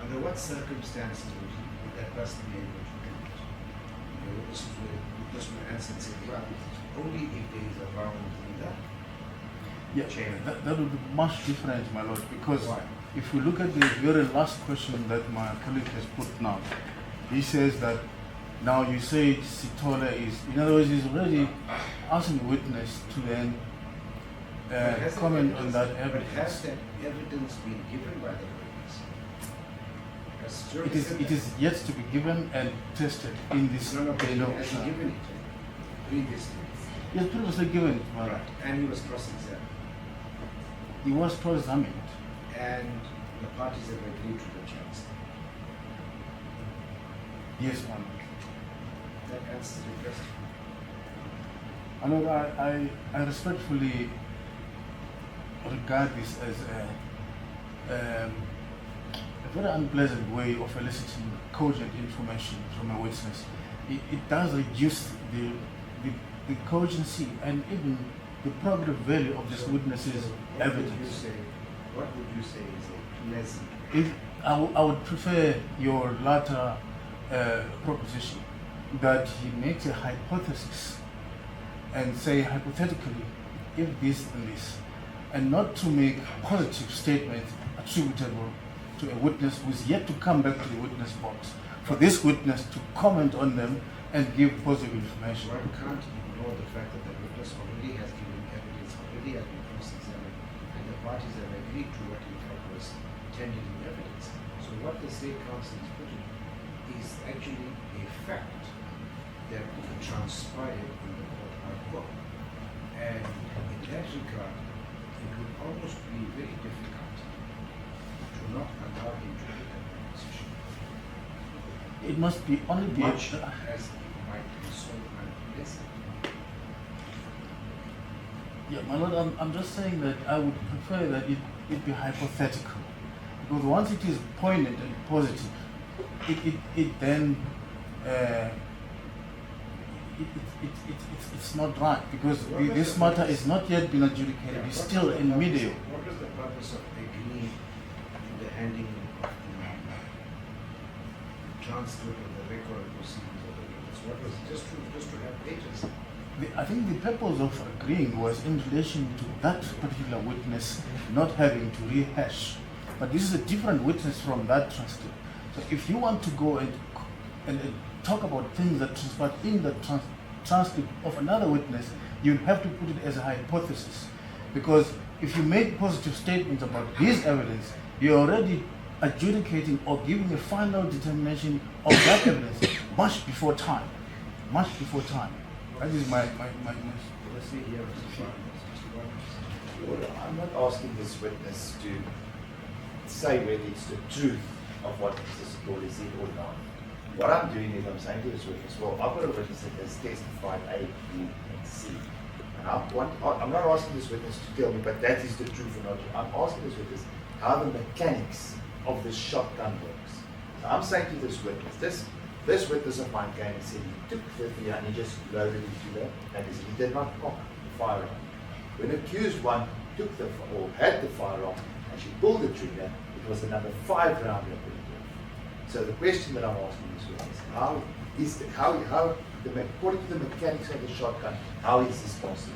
under what circumstances would that person be able to do it? You know, this is where this will answer and say, well, only if there is a round in that. Yeah, Chairman. that would be much different, my lord, because Why? if we look at the very last question that my colleague has put now, he says that now you say Sithole is, in other words, he's already asking the witness to then But has comment on that But has evidence. that evidence been given by the witness? Has Sithole It is, said it that? is yet to be given and tested in this No, day law. has he given it previously? He has previously given it, my lord. Right. And he was cross-examined. He was cross-examined. And the parties have agreed to the charge. Yes, my lord. That answers your question. My lord, I respectfully regard this as a very unpleasant way of eliciting cogent information from a witness. It does reduce the cogency and even the probative value of this witness's evidence. What would you say is a pleasant? If I would prefer your latter proposition, that he makes a hypothesis and say hypothetically, if this and this, and not to make positive statements attributable to a witness who is yet to come back to the witness box, for this witness to comment on them and give positive information. One can't ignore the fact that the witness already has given evidence, already has been cross-examined, and the parties have agreed to what he thought was tendered in evidence. So what the state counsel is putting is actually a fact that transpired in the court hardcore. And in that regard, it would almost be very difficult to not allow him to take that position. It must be only be Much as it might be so unpleasant. Yeah, my lord, I'm just saying that I would prefer that it be hypothetical. Because once it is poignant and positive, it then it's not right, because this matter is not yet been adjudicated. It's still in media. What was the purpose of agreeing to the handing of the transcript of the record proceedings of the witness? What was it? Just to have pages? I think the purpose of agreeing was in relation to that particular witness not having to rehash. But this is a different witness from that transcript. So if you want to go and talk about things that transpired in the transcript of another witness, you have to put it as a hypothesis. Because if you make positive statements about his evidence, you're already adjudicating or giving a final determination of that evidence much before time. Much before time. That is my Let's see here, Mr. Barnes. Well, I'm not asking this witness to say whether it's the truth of what Mr. Sithole said or not. What I'm doing is I'm saying to this witness, well, I've got a witness that has testified A, B, and C. And I'm not asking this witness to tell me, but that is the truth or not. I'm asking this witness how the mechanics of this shotgun works. So I'm saying to this witness, this witness of mine came and said he took the trigger and he just loaded it into the magazine. He did not cock the firearm. When accused one took had the firearm and she pulled the trigger, it was the number 5 round that went off. So the question that I'm asking this witness, how according to the mechanics of the shotgun, how is this possible?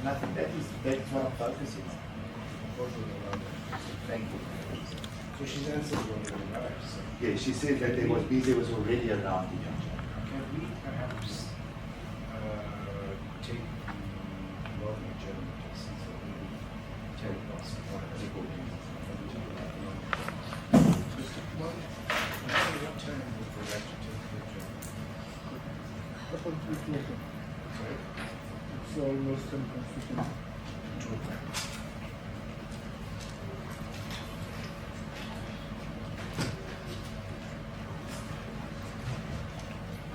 Nothing. That's what I'm focusing on. Thank you. So she's answered what you arrived. So Yeah, she said that there was already a rounding. can we perhaps take the long adjournment since already 10 past 1 as a board meeting? Mr. Kumar, what time would you like to take the adjournment? Up until 2 o'clock. Sorry? It's almost 10 past 15. 2 o'clock.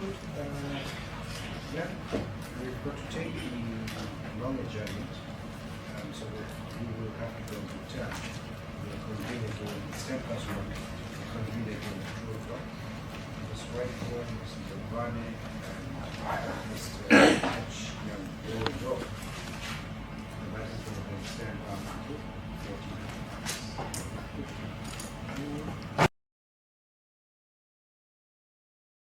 Good. Yeah, we've got to take the long adjournment, so that we will have to go to return. We'll convene again, it's 10 past 1, we'll convene again at 2 o'clock. Mr. Whitehorn, Mr. Vane, and Mr. Hatch, young Bill Dog. The matters going to stand on until 14 minutes.